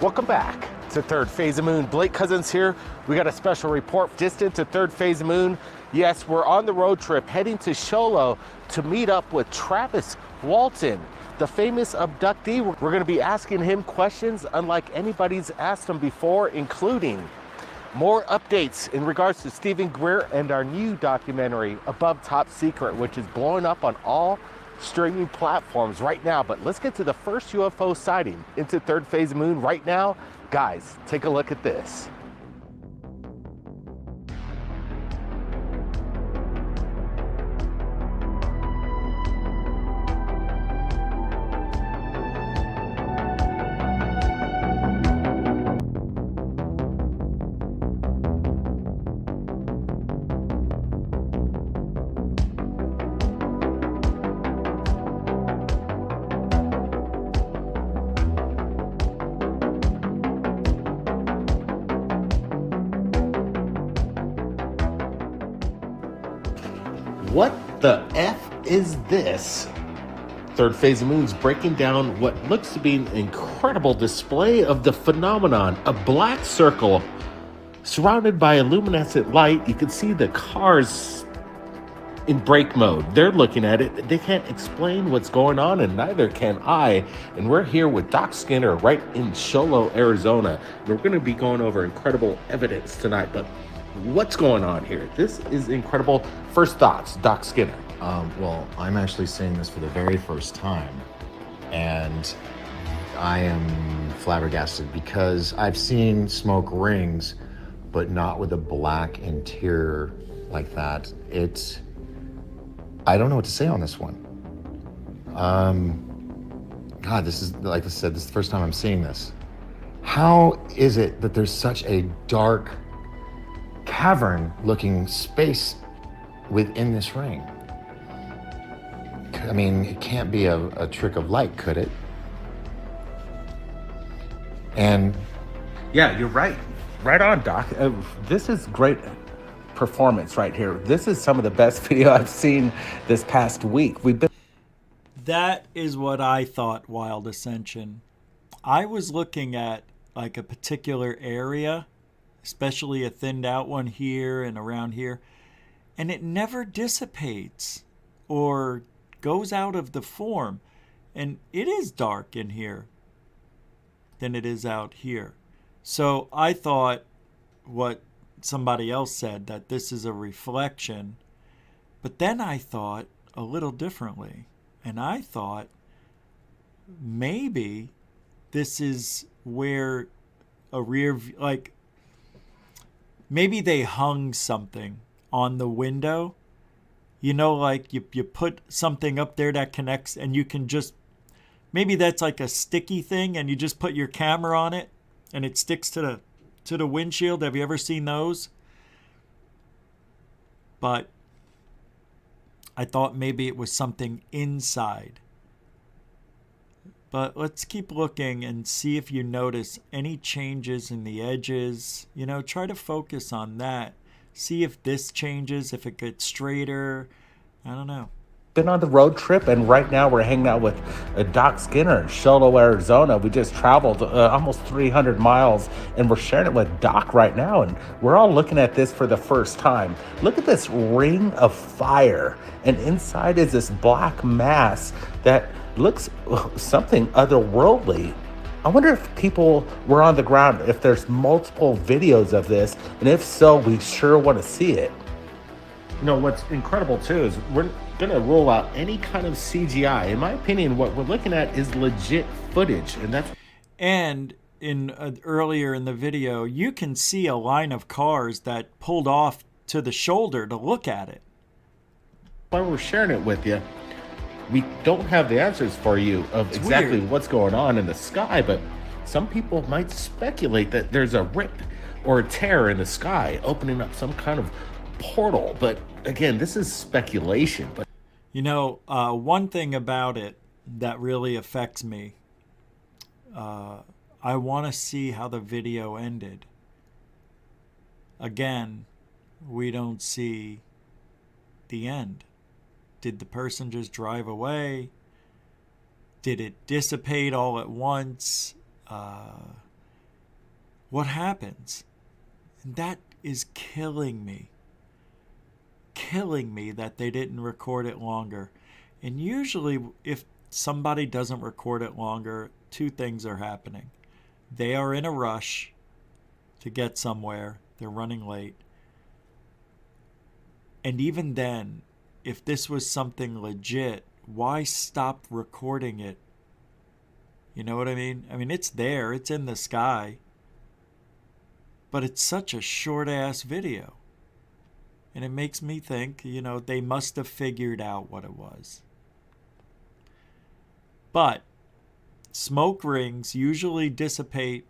Speaker 6: Welcome back to Third Phase of Moon. Blake Cousins here. We got a special report distant to Third Phase of Moon. Yes, we're on the road trip heading to Sholo to meet up with Travis Walton, the famous abductee. We're going to be asking him questions unlike anybody's asked him before, including more updates in regards to Stephen Greer and our new documentary, Above Top Secret, which is blowing up on all streaming platforms right now. But let's get to the first UFO sighting into Third Phase of Moon right now. Guys, take a look at this. What the F is this? Third Phase of Moon's breaking down what looks to be an incredible display of the phenomenon. A black circle surrounded by a luminescent light. You can see the cars in brake mode. They're looking at it. They can't explain what's going on, and neither can I. And we're here with Doc Skinner right in Sholo, Arizona. And we're going to be going over incredible evidence tonight. But what's going on here? This is incredible. First thoughts, Doc Skinner.
Speaker 7: Well, I'm actually seeing this for the very first time, and I am flabbergasted because I've seen smoke rings, but not with a black interior like that. I don't know what to say on this one. God, this is, like I said, this is the first time I'm seeing this. How is it that there's such a dark cavern-looking space within this ring? I mean, it can't be a trick of light, could it? And
Speaker 6: yeah, you're right. Right on, Doc. This is great performance right here. This is some of the best video I've seen this past week.
Speaker 3: That is what I thought, Wild Ascension. I was looking at like a particular area, especially a thinned out one here and around here, and it never dissipates or goes out of the form. And it is dark in here than it is out here. So I thought what somebody else said, that this is a reflection. But then I thought a little differently. And I thought maybe this is where a rear view, like maybe they hung something on the window. You know, like you put something up there that connects, and you can just, maybe that's like a sticky thing, and you just put your camera on it and it sticks to the windshield. Have you ever seen those? But I thought maybe it was something inside But let's keep looking and see if you notice any changes in the edges. You know, try to focus on that. See if this changes, if it gets straighter. I don't know.
Speaker 6: Been on the road trip, and right now we're hanging out with Doc Skinner in Sholo, Arizona. We just traveled almost 300 miles, and we're sharing it with Doc right now, and we're all looking at this for the first time. Look at this ring of fire, and inside is this black mass that looks something otherworldly. I wonder if people were on the ground, if there's multiple videos of this, and if so, we sure want to see it. You know, what's incredible too is we're going to roll out any kind of CGI. In my opinion, what we're looking at is legit footage, and that's...
Speaker 3: And in earlier in the video, you can see a line of cars that pulled off to the shoulder to look at it.
Speaker 6: Why we're sharing it with you. We don't have the answers for you of
Speaker 3: It's
Speaker 6: exactly
Speaker 3: weird.
Speaker 6: what's going on in the sky, but some people might speculate that there's a rip or a tear in the sky, opening up some kind of portal. But again, this is speculation. But
Speaker 3: You know, one thing about it that really affects me, I want to see how the video ended. Again, we don't see the end. Did the person just drive away? Did it dissipate all at once? What happens? And that is killing me. Killing me that they didn't record it longer. And usually if somebody doesn't record it longer, two things are happening. They are in a rush to get somewhere. They're running late. And even then, if this was something legit, why stop recording it? You know what I mean? I mean, it's there. It's in the sky. But it's such a short-ass video. And it makes me think, you know, they must have figured out what it was. But smoke rings usually dissipate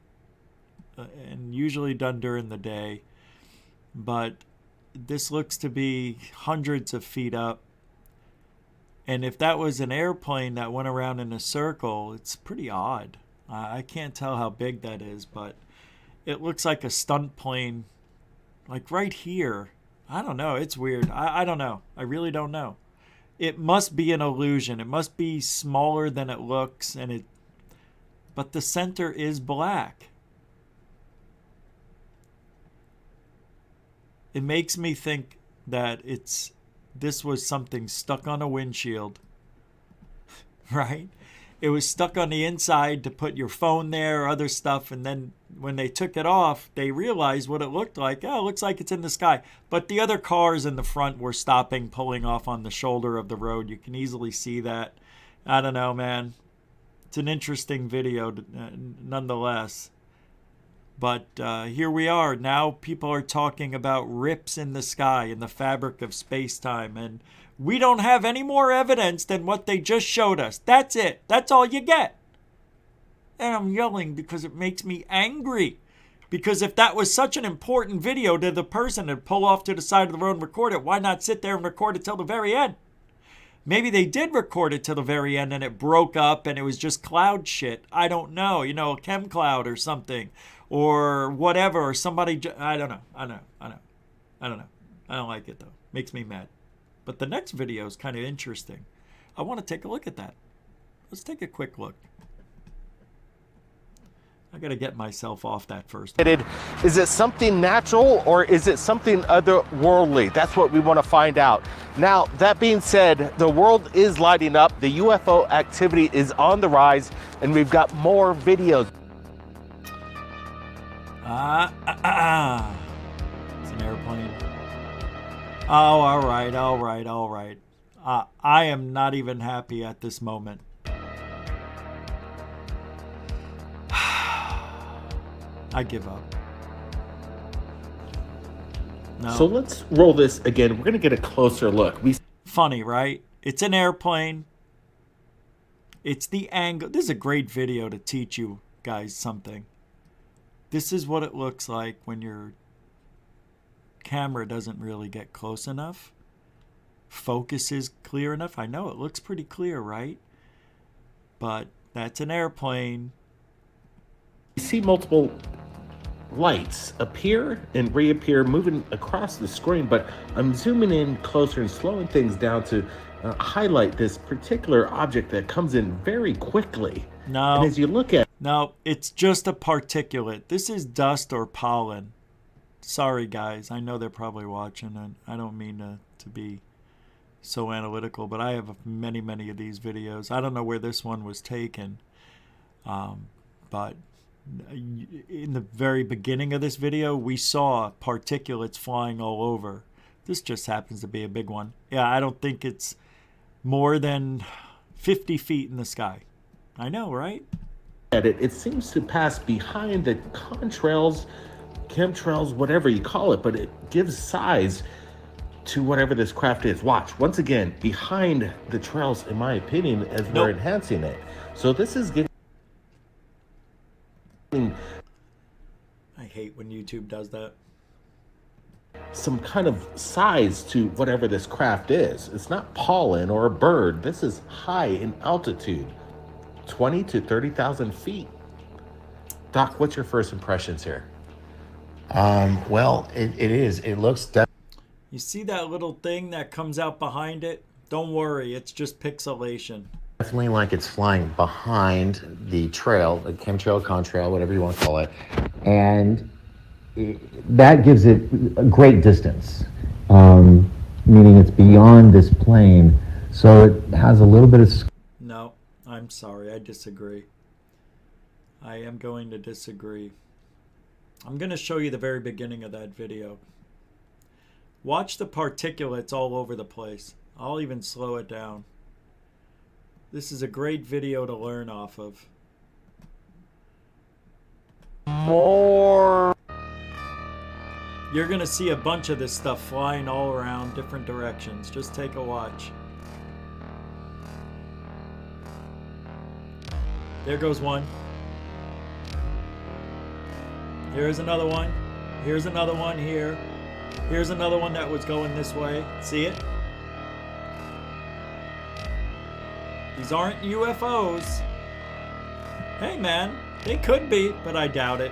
Speaker 3: and usually done during the day. But this looks to be hundreds of feet up. And if that was an airplane that went around in a circle, it's pretty odd. I can't tell how big that is, but it looks like a stunt plane, like right here. I don't know. It's weird. I don't know. I really don't know. It must be an illusion. It must be smaller than it looks, but the center is black. It makes me think that this was something stuck on a windshield, right? It was stuck on the inside to put your phone there or other stuff, and then when they took it off, they realized what it looked like. Oh, it looks like it's in the sky. But the other cars in the front were stopping, pulling off on the shoulder of the road. You can easily see that. I don't know, man. It's an interesting video, nonetheless. But here we are. Now people are talking about rips in the sky, in the fabric of space-time. And we don't have any more evidence than what they just showed us. That's it. That's all you get. And I'm yelling because it makes me angry. Because if that was such an important video to the person to pull off to the side of the road and record it, why not sit there and record it till the very end? Maybe they did record it till the very end and it broke up and it was just cloud shit. I don't know. You know, a chem cloud or something. Or whatever. Or somebody... I don't know. I don't know. I don't like it, though. Makes me mad. But the next video is kind of interesting. I want to take a look at that. Let's take a quick look. I got to get myself off that first.
Speaker 6: Is it something natural or is it something otherworldly? That's what we want to find out. Now, that being said, the world is lighting up. The UFO activity is on the rise, and we've got more videos.
Speaker 3: It's an airplane. Oh, all right. I am not even happy at this moment. I give up. No.
Speaker 6: So let's roll this again. We're going to get a closer look.
Speaker 3: Funny, right? It's an airplane. It's the angle. This is a great video to teach you guys something. This is what it looks like when your camera doesn't really get close enough. Focus is clear enough. I know it looks pretty clear, right? But That's an airplane.
Speaker 6: You see multiple lights appear and reappear moving across the screen, but I'm zooming in closer and slowing things down to highlight this particular object that comes in very quickly.
Speaker 3: No.
Speaker 6: And as you look at
Speaker 3: No, it's just a particulate. This is dust or pollen. Sorry, guys. I know they're probably watching, and I don't mean to be so analytical, but I have many, many of these videos. I don't know where this one was taken, but in the very beginning of this video, we saw particulates flying all over. This just happens to be a big one. Yeah, I don't think it's more than 50 feet in the sky. I know, right?
Speaker 6: it seems to pass behind the contrails, chemtrails, whatever you call it, but it gives size to whatever this craft is. Watch, once again, behind the trails, in my opinion, as we're enhancing it. So this is getting...
Speaker 3: I hate when YouTube does that.
Speaker 6: Some kind of size to whatever this craft is. It's not pollen or a bird. This is high in altitude, 20 to 30,000 feet. Doc, what's your first impressions here?
Speaker 7: Well, it is. It looks
Speaker 3: You see that little thing that comes out behind it? Don't worry, it's just pixelation.
Speaker 7: definitely like it's flying behind the trail, the chemtrail, contrail, whatever you want to call it. And that gives it a great distance, meaning it's beyond this plane. So it has a little bit of...
Speaker 3: No, I'm sorry, I disagree. I am going to disagree. I'm going to show you the very beginning of that video. Watch the particulates all over the place. I'll even slow it down. This is a great video to learn off of.
Speaker 6: More.
Speaker 3: You're going to see a bunch of this stuff flying all around different directions. Just take a watch. There goes one. Here's another one. Here's another one here. Here's another one that was going this way. See it? These aren't UFOs. Hey man, they could be, but I doubt it.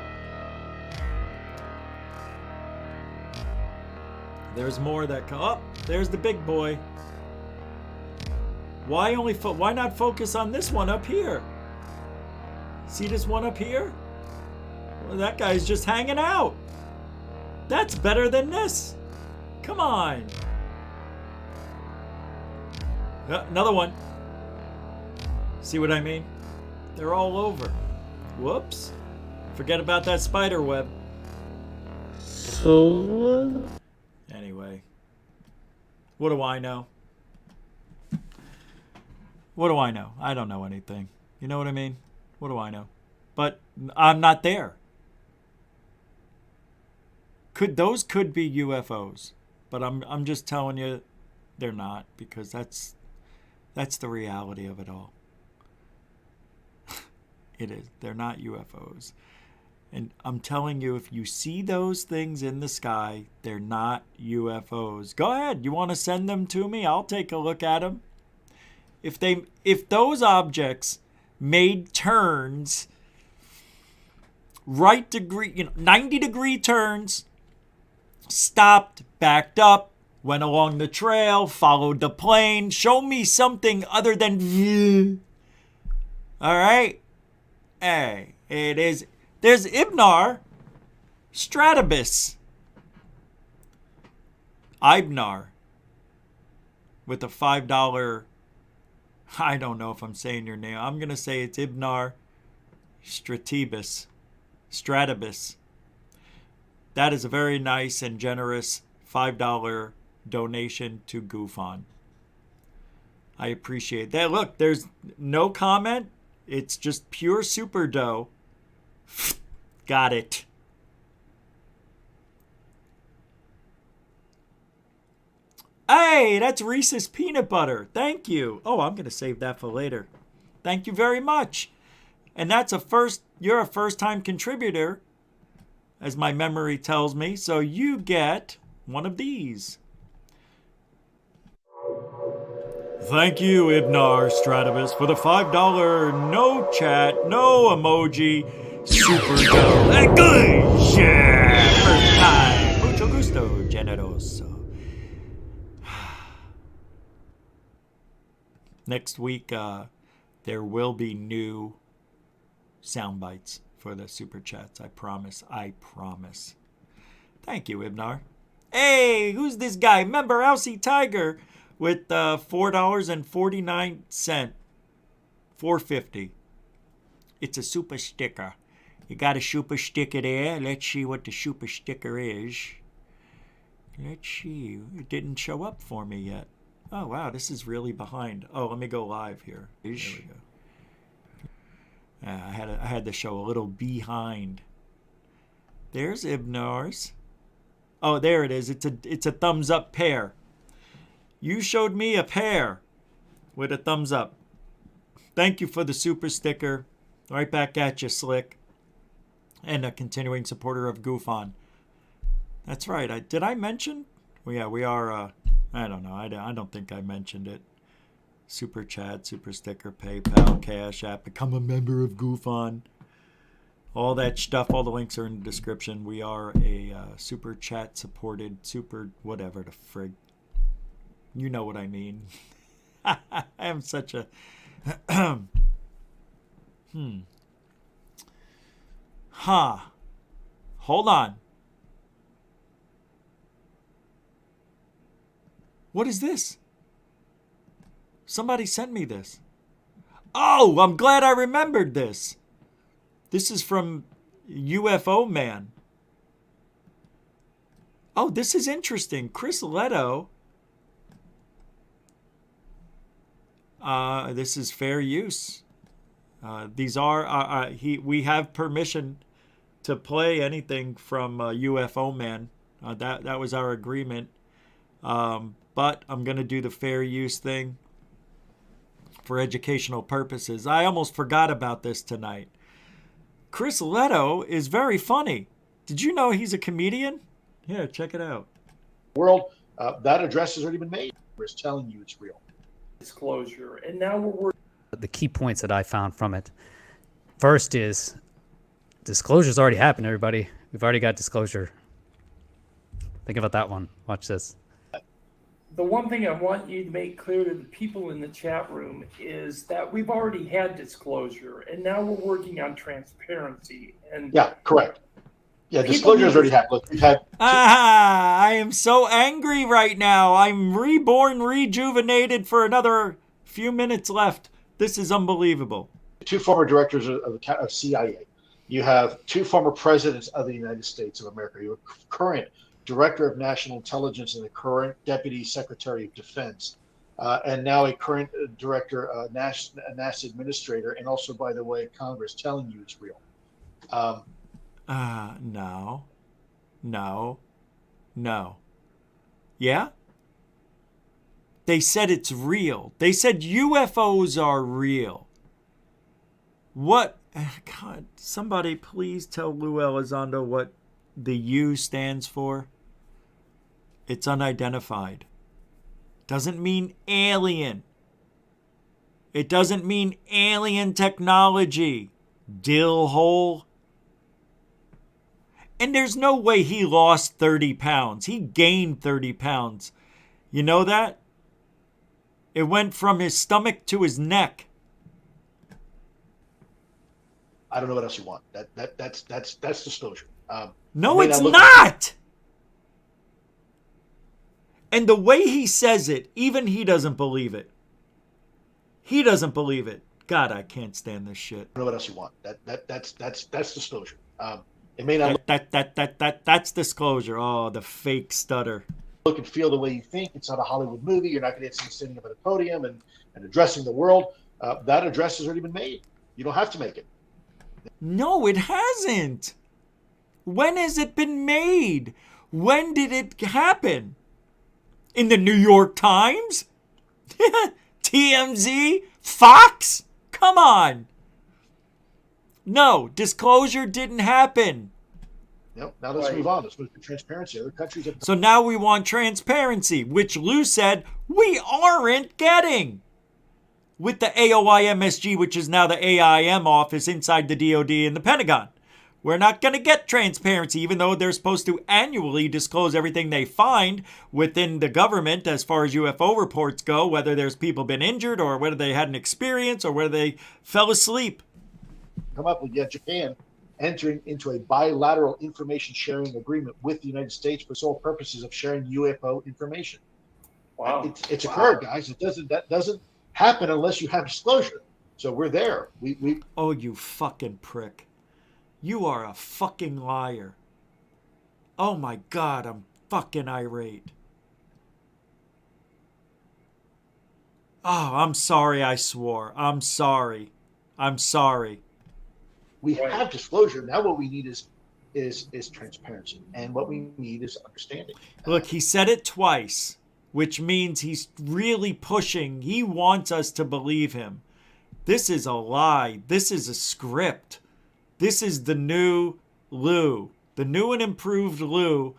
Speaker 3: There's more that come up. Oh, there's the big boy. Why not focus on this one up here? See this one up here? Well, that guy's just hanging out. That's better than this. Come on. Another one. See what I mean? They're all over. Whoops. Forget about that spider web.
Speaker 6: So...
Speaker 3: Anyway. What do I know? What do I know? I don't know anything. You know what I mean? What do I know? But I'm not there. Those could be UFOs, but I'm just telling you they're not, because that's the reality of it all. It is. They're not UFOs. And I'm telling you, if you see those things in the sky, they're not UFOs. Go ahead. You want to send them to me? I'll take a look at them. If those objects made turns, right degree, 90-degree turns, stopped, backed up, went along the trail, followed the plane, show me something other than all right? Hey, it is. There's Ibnar, Stratabus, Ibnar, with a $5. I don't know if I'm saying your name. I'm going to say it's Ibnar Stratabus. That is a very nice and generous $5 donation to Goof On. I appreciate that. Look, there's no comment. It's just pure super dough. Got it. Hey, that's Reese's peanut butter. Thank you. Oh, I'm going to save that for later. Thank you very much. And that's you're a first-time contributor, as my memory tells me. So you get one of these. Thank you, Ibnar Stratovus, for the $5 no chat, no emoji, super good share. First time. Mucho gusto, generoso. Next week, there will be new sound bites for the super chats. I promise. I promise. Thank you, Ibnar. Hey, who's this guy? Member Aussie Tiger with $4.49. $4.50. It's a super sticker. You got a super sticker there. Let's see what the super sticker is. Let's see. It didn't show up for me yet. Oh, wow. This is really behind. Oh, let me go live here. There we go. I had to show a little behind. There's Ibnar's. Oh, there it is. It's a thumbs up pair. You showed me a pair with a thumbs up. Thank you for the super sticker. Right back at you, Slick. And a continuing supporter of Goof On. That's right. Did I mention? Well, yeah, we are. I don't know. I don't think I mentioned it. Super chat, super sticker, PayPal, Cash App. Become a member of Goof On. All that stuff. All the links are in the description. We are a super chat supported, super whatever the frig. You know what I mean. I am such a... Hold on. What is this? Somebody sent me this. Oh, I'm glad I remembered this. This is from UFO Man. Oh, this is interesting. Chris Leto. This is fair use. These are we have permission to play anything from UFO Man. That was our agreement. But I'm gonna do the fair use thing for educational purposes. I almost forgot about this tonight. Chris Leto is very funny. Did you know he's a comedian? Yeah, check it out.
Speaker 5: World, that address has already been made. It's telling you it's real.
Speaker 8: Disclosure, and now we're the key points that I found from it. First is disclosure's already happened, everybody. We've already got disclosure. Think about that one. Watch this.
Speaker 9: The one thing I want you to make clear to the people in the chat room is that we've already had disclosure, and now we're working on transparency. And
Speaker 5: yeah, correct. Yeah, disclosure has already happened. Look, we've had.
Speaker 3: I am so angry right now. I'm reborn, rejuvenated for another few minutes left. This is unbelievable.
Speaker 5: 2 former directors of CIA. You have 2 former presidents of the United States of America. You have a current director of national intelligence and a current deputy secretary of defense, and now a current director, NASA administrator, and also, by the way, Congress telling you it's real. No. Yeah? They said it's real. They said UFOs are real. What? God, somebody please tell Lou Elizondo what the U stands for. It's unidentified. Doesn't mean alien. It doesn't mean alien technology. Dill hole. And there's no way he lost 30 pounds. He gained 30 pounds. You know that? It went from his stomach to his neck. I don't know what else you want. That's disclosure.
Speaker 3: No, it's not. And the way he says it, even he doesn't believe it. He doesn't believe it. God, I can't stand this shit.
Speaker 5: I don't know what else you want. That's disclosure. It may not
Speaker 3: that's disclosure. Oh, the fake stutter.
Speaker 5: Look and feel the way you think. It's not a Hollywood movie. You're not going to get some sitting up at a podium and addressing the world. That address has already been made. You don't have to make it.
Speaker 3: No, it hasn't. When has it been made? When did it happen? In the New York Times? TMZ? Fox? Come on. No, disclosure didn't happen.
Speaker 5: Yep. Now let's move on. Let's move to transparency. Other countries have.
Speaker 3: So now we want transparency, which Lou said we aren't getting with the AOIMSG, which is now the AIM office inside the DoD and the Pentagon. We're not going to get transparency, even though they're supposed to annually disclose everything they find within the government as far as UFO reports go, whether there's people been injured or whether they had an experience or whether they fell asleep.
Speaker 5: Come up with Japan entering into a bilateral information sharing agreement with the United States for sole purposes of sharing UFO information.
Speaker 9: Wow.
Speaker 5: It's occurred, guys. That doesn't happen unless you have disclosure. So we're there. We
Speaker 3: Oh, you fucking prick. You are a fucking liar. Oh my God, I'm fucking irate. Oh, I'm sorry I swore. I'm sorry. I'm sorry.
Speaker 5: We have disclosure. Now what we need is transparency. And what we need is understanding.
Speaker 3: Look, he said it twice, which means he's really pushing. He wants us to believe him. This is a lie. This is a script. This is the new Lue, the new and improved Lue,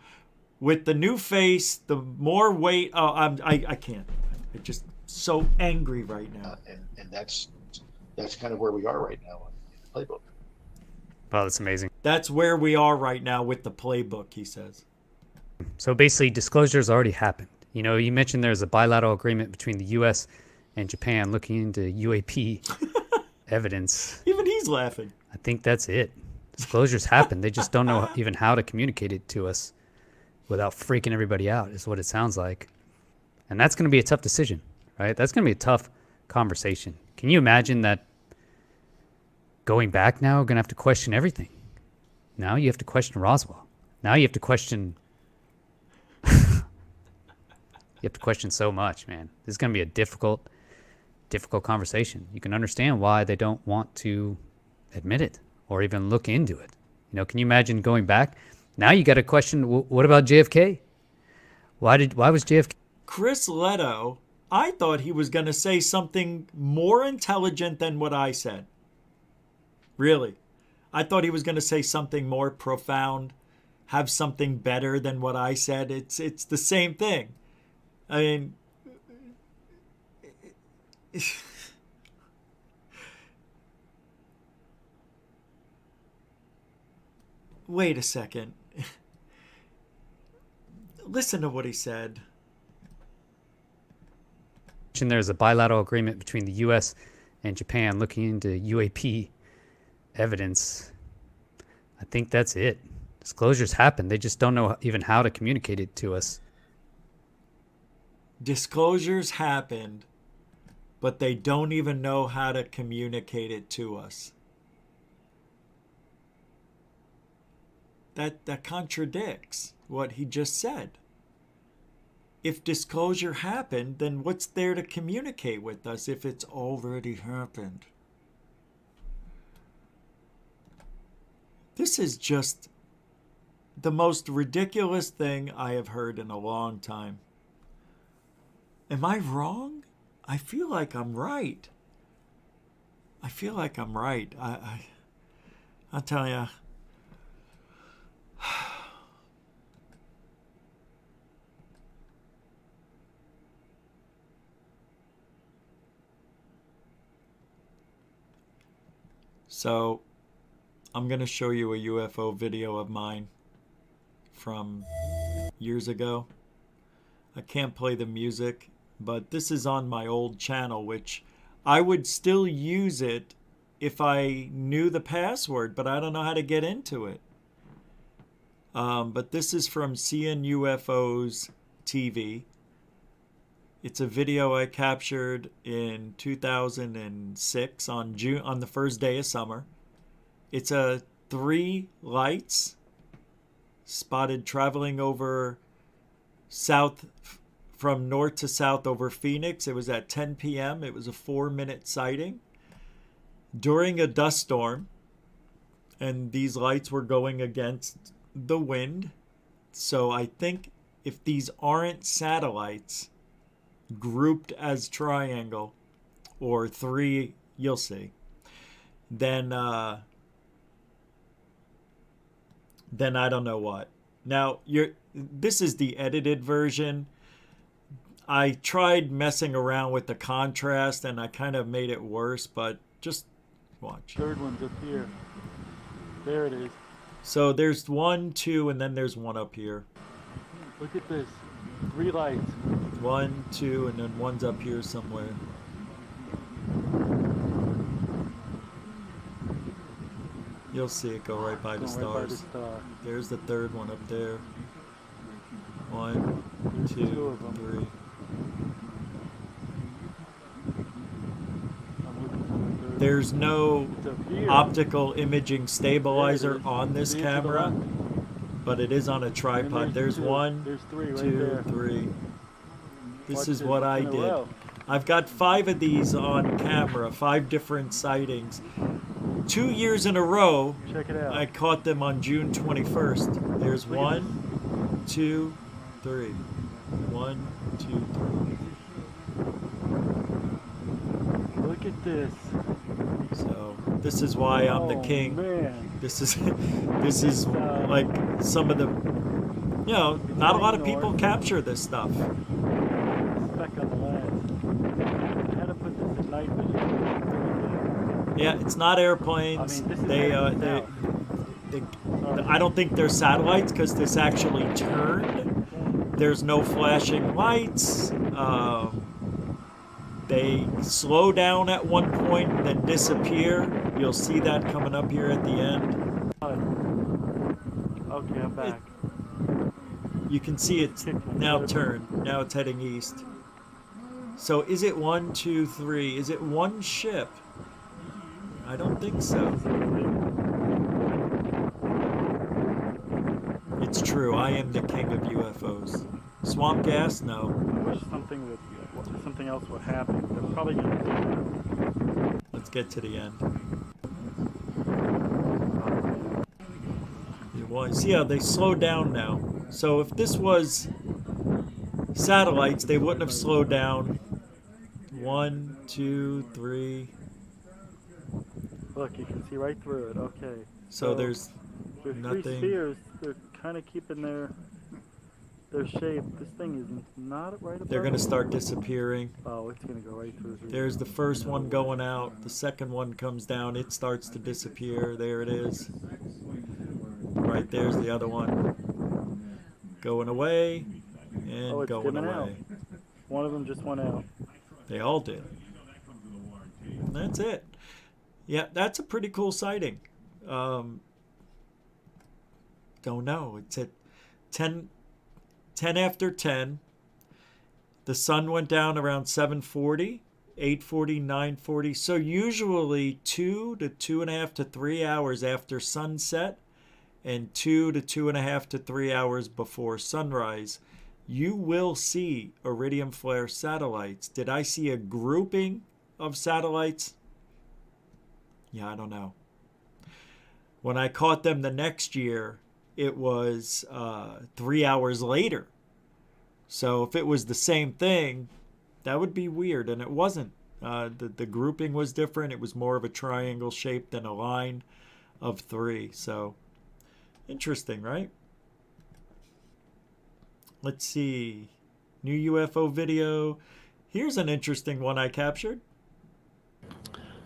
Speaker 3: with the new face, the more weight. Oh, I can't. I'm just so angry right now.
Speaker 5: And that's kind of where we are right now in the playbook.
Speaker 8: Wow, that's amazing.
Speaker 3: That's where we are right now with the playbook, he says.
Speaker 8: So basically, disclosure's already happened. You know, you mentioned there's a bilateral agreement between the U.S. and Japan looking into UAP evidence.
Speaker 3: Even he's laughing.
Speaker 8: I think that's it. Disclosure's happened. They just don't know even how to communicate it to us without freaking everybody out, is what it sounds like. And that's going to be a tough decision, right? That's going to be a tough conversation. Can you imagine that going back now, we're going to have to question everything? Now you have to question Roswell. Now you have to question... you have to question so much, man. This is going to be a difficult conversation. You can understand why they don't want to admit it or even look into it. You know, can you imagine going back? Now you got to question, what about JFK? Why was JFK?
Speaker 3: Chris Leto, I thought he was going to say something more intelligent than what I said. Really. I thought he was going to say something more profound, have something better than what I said. It's the same thing. I mean, wait a second. Listen to what he said.
Speaker 8: There's a bilateral agreement between the U.S. and Japan looking into UAP evidence. I think that's it. Disclosure's happened. They just don't know even how to communicate it to us.
Speaker 3: Disclosures happened, but they don't even know how to communicate it to us. That contradicts what he just said. If disclosure happened, then what's there to communicate with us if it's already happened? This is just the most ridiculous thing I have heard in a long time. Am I wrong? I feel like I'm right. I feel like I'm right. I'll tell you. So, I'm going to show you a UFO video of mine from years ago. I can't play the music, but this is on my old channel, which I would still use it if I knew the password, but I don't know how to get into it. But this is from Seeing UFOs TV. It's a video I captured in 2006 on the first day of summer. It's 3 lights spotted traveling over south, from north to south over Phoenix. It was at 10 p.m. It was a 4-minute sighting during a dust storm, and these lights were going against the wind. So I think if these aren't satellites grouped as triangle or 3, you'll see, then I don't know what. Now, this is the edited version. I tried messing around with the contrast and I kind of made it worse, but just watch.
Speaker 10: Third one's up here. There it is.
Speaker 3: So there's 1, 2, and then there's one up here.
Speaker 10: Look at this. 3 lights.
Speaker 3: 1, 2, and then one's up here somewhere. You'll see it go right by the
Speaker 10: Going right by the
Speaker 3: stars.
Speaker 10: star.
Speaker 3: There's the third one up there. 1,
Speaker 10: There's
Speaker 3: 2,
Speaker 10: 2 of them.
Speaker 3: 3.
Speaker 10: I'm looking for the third.
Speaker 3: There's no
Speaker 10: It's up here.
Speaker 3: optical imaging
Speaker 10: There
Speaker 3: stabilizer
Speaker 10: it is.
Speaker 3: on this
Speaker 10: See it to the
Speaker 3: camera,
Speaker 10: left?
Speaker 3: but it is on a
Speaker 10: And
Speaker 3: tripod. There's
Speaker 10: two.
Speaker 3: 1,
Speaker 10: There's 3 right
Speaker 3: 2,
Speaker 10: there.
Speaker 3: 3. This
Speaker 10: Watch
Speaker 3: is
Speaker 10: this
Speaker 3: what I
Speaker 10: in a
Speaker 3: did.
Speaker 10: row.
Speaker 3: I've got 5 of these on camera, 5 different sightings. 2 years in a row,
Speaker 10: Check it out.
Speaker 3: I caught them on June 21st. There's
Speaker 10: Look at
Speaker 3: 1, 2, 3. 1, 2, 3.
Speaker 10: Look at this.
Speaker 3: So this is why I'm the
Speaker 10: Oh,
Speaker 3: king.
Speaker 10: man.
Speaker 3: This is like some of the, not a lot of people capture this stuff.
Speaker 10: Speck on the lens. I had to put this in night vision.
Speaker 3: Yeah, it's not airplanes.
Speaker 10: I mean, this is
Speaker 3: they
Speaker 10: heading south.
Speaker 3: I don't think they're satellites because this actually turned. There's no flashing lights. They slow down at one point, then disappear. You'll see that coming up here at the end.
Speaker 10: Okay, I'm back.
Speaker 3: You can see it's now turned. Now it's heading east. So is it 1, 2, 3? Is it one ship? I don't think so. It's true. I am the king of UFOs. Swamp gas? No.
Speaker 10: I wish something else would happen. They're probably going to do it.
Speaker 3: Let's get to the end. See how they slowed down now. So if this was satellites, they wouldn't have slowed down. 1, 2, 3.
Speaker 10: Look, you can see right through it. Okay.
Speaker 3: So there's
Speaker 10: nothing. 3 spheres. They're kind of keeping their shape. This thing is not right above.
Speaker 3: They're going to start disappearing.
Speaker 10: Oh, it's going to go right through.
Speaker 3: There's the first one going out. The second one comes down. It starts to disappear. There it is. Right there's the other one. Going away and
Speaker 10: it's
Speaker 3: going
Speaker 10: dimming
Speaker 3: away.
Speaker 10: out. One of them just went out.
Speaker 3: They all did. And that's it. Yeah, that's a pretty cool sighting. Don't know. It's at 10 after 10. The sun went down around 7:40, 8:40, 9:40. So usually 2 to 2.5 to 3 hours after sunset and 2 to 2.5 to 3 hours before sunrise, you will see iridium flare satellites. Did I see a grouping of satellites? Yeah, I don't know. When I caught them the next year, it was 3 hours later. So if it was the same thing, that would be weird, and it wasn't. The grouping was different. It was more of a triangle shape than a line of 3. So interesting, right? Let's see. New UFO video. Here's an interesting one I captured.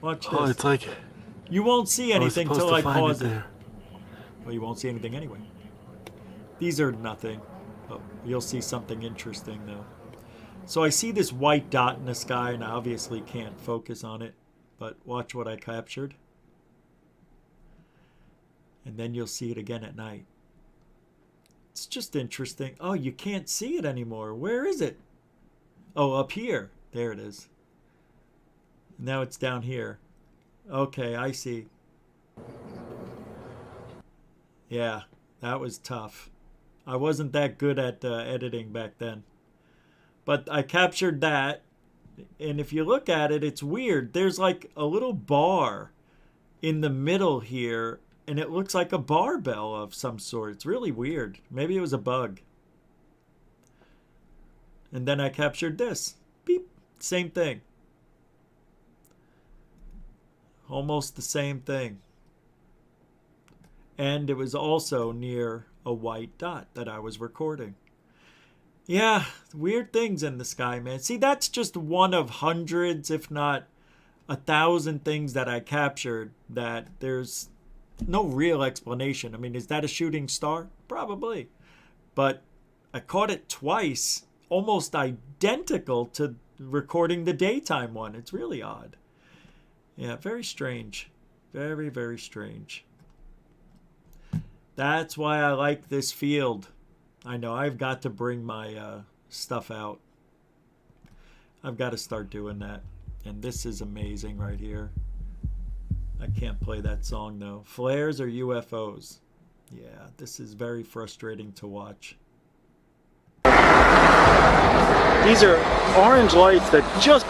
Speaker 3: Watch this.
Speaker 10: Oh, it's like
Speaker 3: you won't see anything till I pause it.
Speaker 10: there.
Speaker 3: Well, you won't see anything anyway. These are nothing. Oh, you'll see something interesting though. So I see this white dot in the sky, and I obviously can't focus on it. But watch what I captured. And then you'll see it again at night. It's just interesting. Oh, you can't see it anymore. Where is it? Oh, up here. There it is. Now it's down here. Okay, I see. Yeah, that was tough. I wasn't that good at editing back then. But I captured that. And if you look at it, it's weird. There's like a little bar in the middle here. And it looks like a barbell of some sort. It's really weird. Maybe it was a bug. And then I captured this. Beep. Same thing. Almost the same thing. And it was also near a white dot that I was recording. Yeah, weird things in the sky, man. See, that's just one of hundreds, if not 1,000 things that I captured that there's no real explanation. I mean, is that a shooting star? Probably. But I caught it twice, almost identical to recording the daytime one. It's really odd. Yeah, very strange. Very, very strange. That's why I like this field. I know I've got to bring my stuff out. I've got to start doing that. And this is amazing right here. I can't play that song though. Flares or UFOs? Yeah, this is very frustrating to watch.
Speaker 10: These are orange lights that just...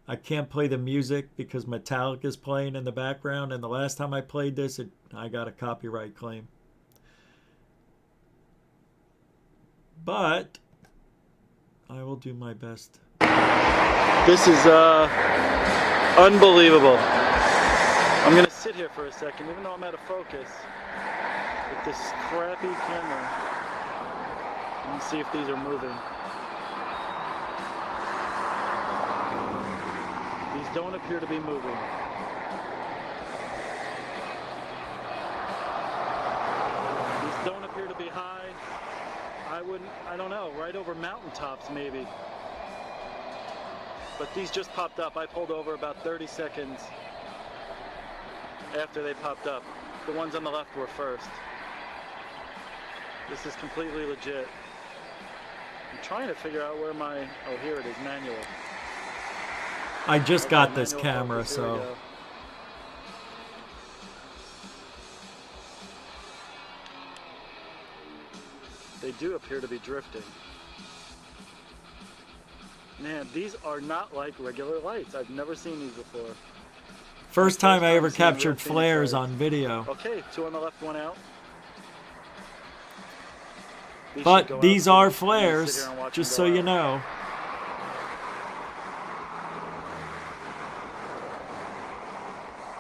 Speaker 3: I can't play the music because Metallica is playing in the background, and the last time I played this, I got a copyright claim. But I will do my best.
Speaker 10: This is unbelievable. I'm going to sit here for a second, even though I'm out of focus, with this crappy camera. Let me see if these are moving. These don't appear to be moving. These don't appear to be high. I don't know, right over mountaintops maybe. But these just popped up. I pulled over about 30 seconds after they popped up. The ones on the left were first. This is completely legit. I'm trying to figure out where my, oh here it is, manual.
Speaker 3: I just
Speaker 10: Okay,
Speaker 3: got this
Speaker 10: manual
Speaker 3: camera,
Speaker 10: focus, here we
Speaker 3: so
Speaker 10: go. They do appear to be drifting. Man, these are not like regular lights. I've never seen these before.
Speaker 3: first time I ever
Speaker 10: seeing real
Speaker 3: captured
Speaker 10: Phoenix
Speaker 3: flares
Speaker 10: lights.
Speaker 3: on video.
Speaker 10: Okay, two on the left, one out. These should
Speaker 3: But
Speaker 10: go out
Speaker 3: these
Speaker 10: soon.
Speaker 3: are
Speaker 10: I'm gonna sit
Speaker 3: flares,
Speaker 10: here and watch
Speaker 3: just
Speaker 10: them
Speaker 3: so
Speaker 10: go
Speaker 3: you
Speaker 10: out.
Speaker 3: know.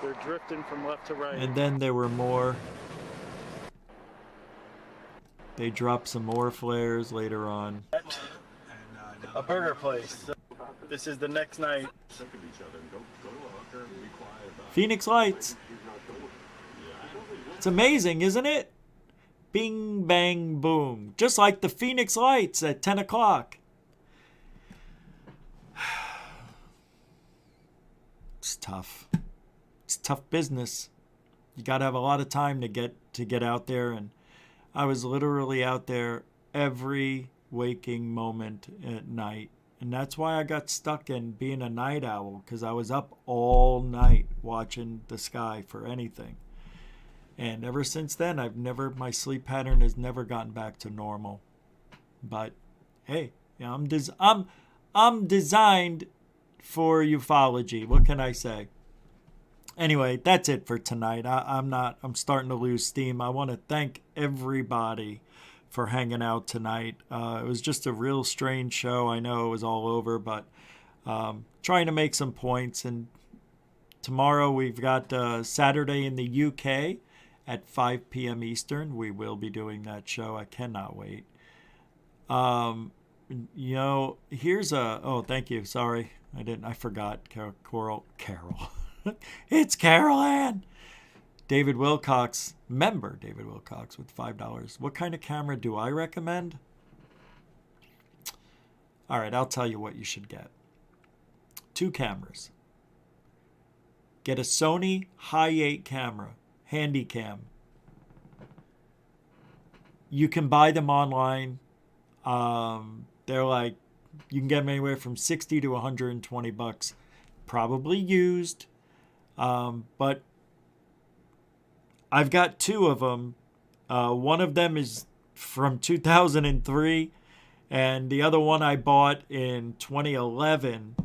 Speaker 10: They're drifting from left to right.
Speaker 3: And then there were more. They dropped some more flares later on.
Speaker 10: A burger place. This is the next night.
Speaker 3: Phoenix Lights. It's amazing, isn't it? Bing, bang, boom. Just like the Phoenix Lights at 10 o'clock. It's tough. It's tough business. You got to have a lot of time to get out there, and I was literally out there every waking moment at night. And that's why I got stuck in being a night owl, because I was up all night watching the sky for anything. And ever since then, my sleep pattern has never gotten back to normal. But hey, you know, I'm designed for ufology. What can I say? Anyway, that's it for tonight. I'm starting to lose steam. I want to thank everybody for hanging out tonight. It was just a real strange show. I know it was all over, but trying to make some points. And tomorrow we've got Saturday in the UK at 5 p.m. Eastern. We will be doing that show. I cannot wait. You know, here's a... Oh, thank you. Sorry. I forgot. Carol. It's Carol Ann. David Wilcox, member David Wilcox with $5. What kind of camera do I recommend? All right, I'll tell you what you should get. 2 cameras. Get a Sony Hi8 camera, Handycam. You can buy them online. They're like, you can get them anywhere from $60 to $120. Probably used. But I've got 2 of them. One of them is from 2003, and the other one I bought in 2011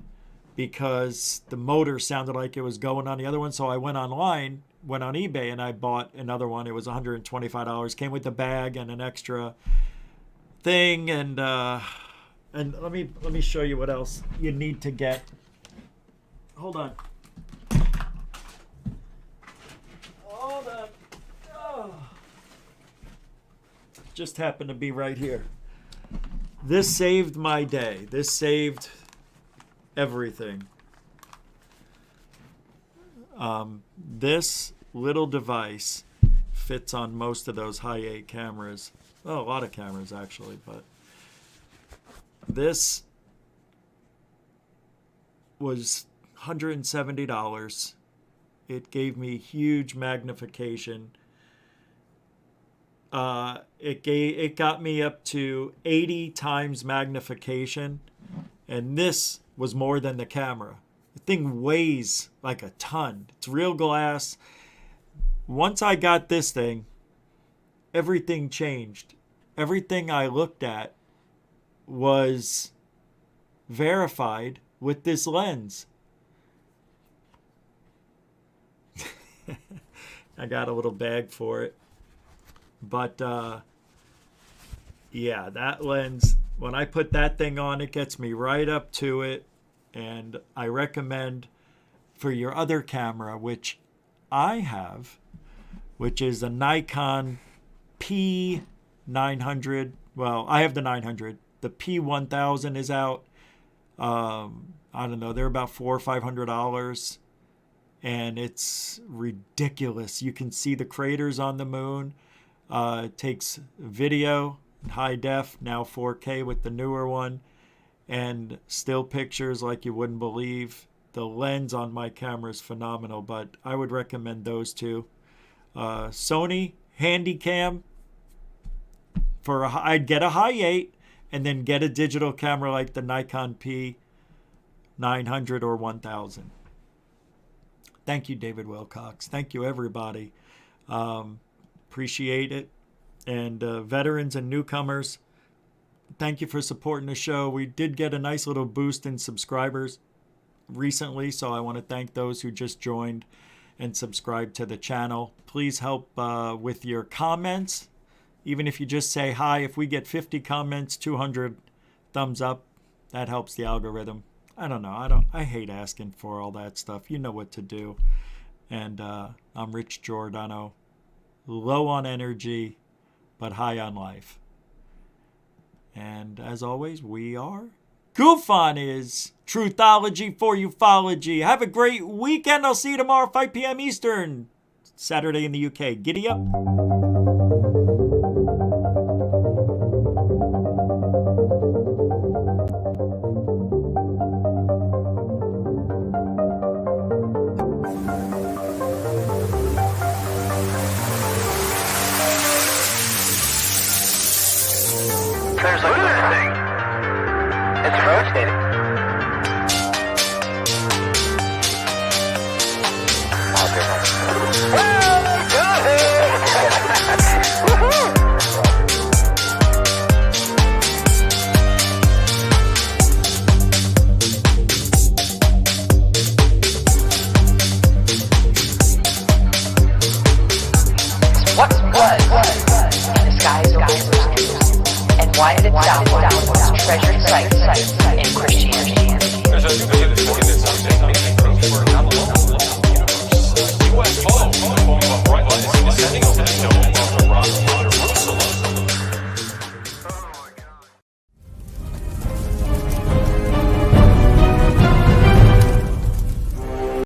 Speaker 3: because the motor sounded like it was going on the other one. So I went on eBay, and I bought another one. It was $125. Came with the bag and an extra thing, and let me show you what else you need to get. Hold on. Just happened to be right here. This saved my day. This saved everything. This little device fits on most of those high 8 cameras. Well, a lot of cameras actually, but this was $170. It gave me huge magnification. It got me up to 80 times magnification, and this was more than the camera. The thing weighs like a ton. It's real glass. Once I got this thing, everything changed. Everything I looked at was verified with this lens. I got a little bag for it. But yeah, that lens, when I put that thing on, it gets me right up to it. And I recommend for your other camera, which I have, which is a Nikon P900. Well, I have the 900. The P1000 is out. I don't know. They're about $400 or $500. And it's ridiculous. You can see the craters on the moon. It takes video, high def, now 4K with the newer one, and still pictures like you wouldn't believe. The lens on my camera is phenomenal, but I would recommend those two. Sony Handycam, I'd get a high 8 and then get a digital camera like the Nikon P900 or 1000. Thank you, David Wilcox. Thank you, everybody. Appreciate it. And veterans and newcomers, thank you for supporting the show. We did get a nice little boost in subscribers recently, so I want to thank those who just joined and subscribed to the channel. Please help with your comments. Even if you just say hi, if we get 50 comments, 200 thumbs up, that helps the algorithm. I don't know. I hate asking for all that stuff. You know what to do. And I'm Rich Giordano. Low on energy, but high on life. And as always, we are GoofOn is Truthology for ufology. Have a great weekend. I'll see you tomorrow, 5 p.m. Eastern. Saturday in the UK. Giddy up.
Speaker 1: There's a good thing. It's rotating.
Speaker 2: What was in the skies and why did it downwards treasured sites in Christianity?
Speaker 11: UFO, right, descending over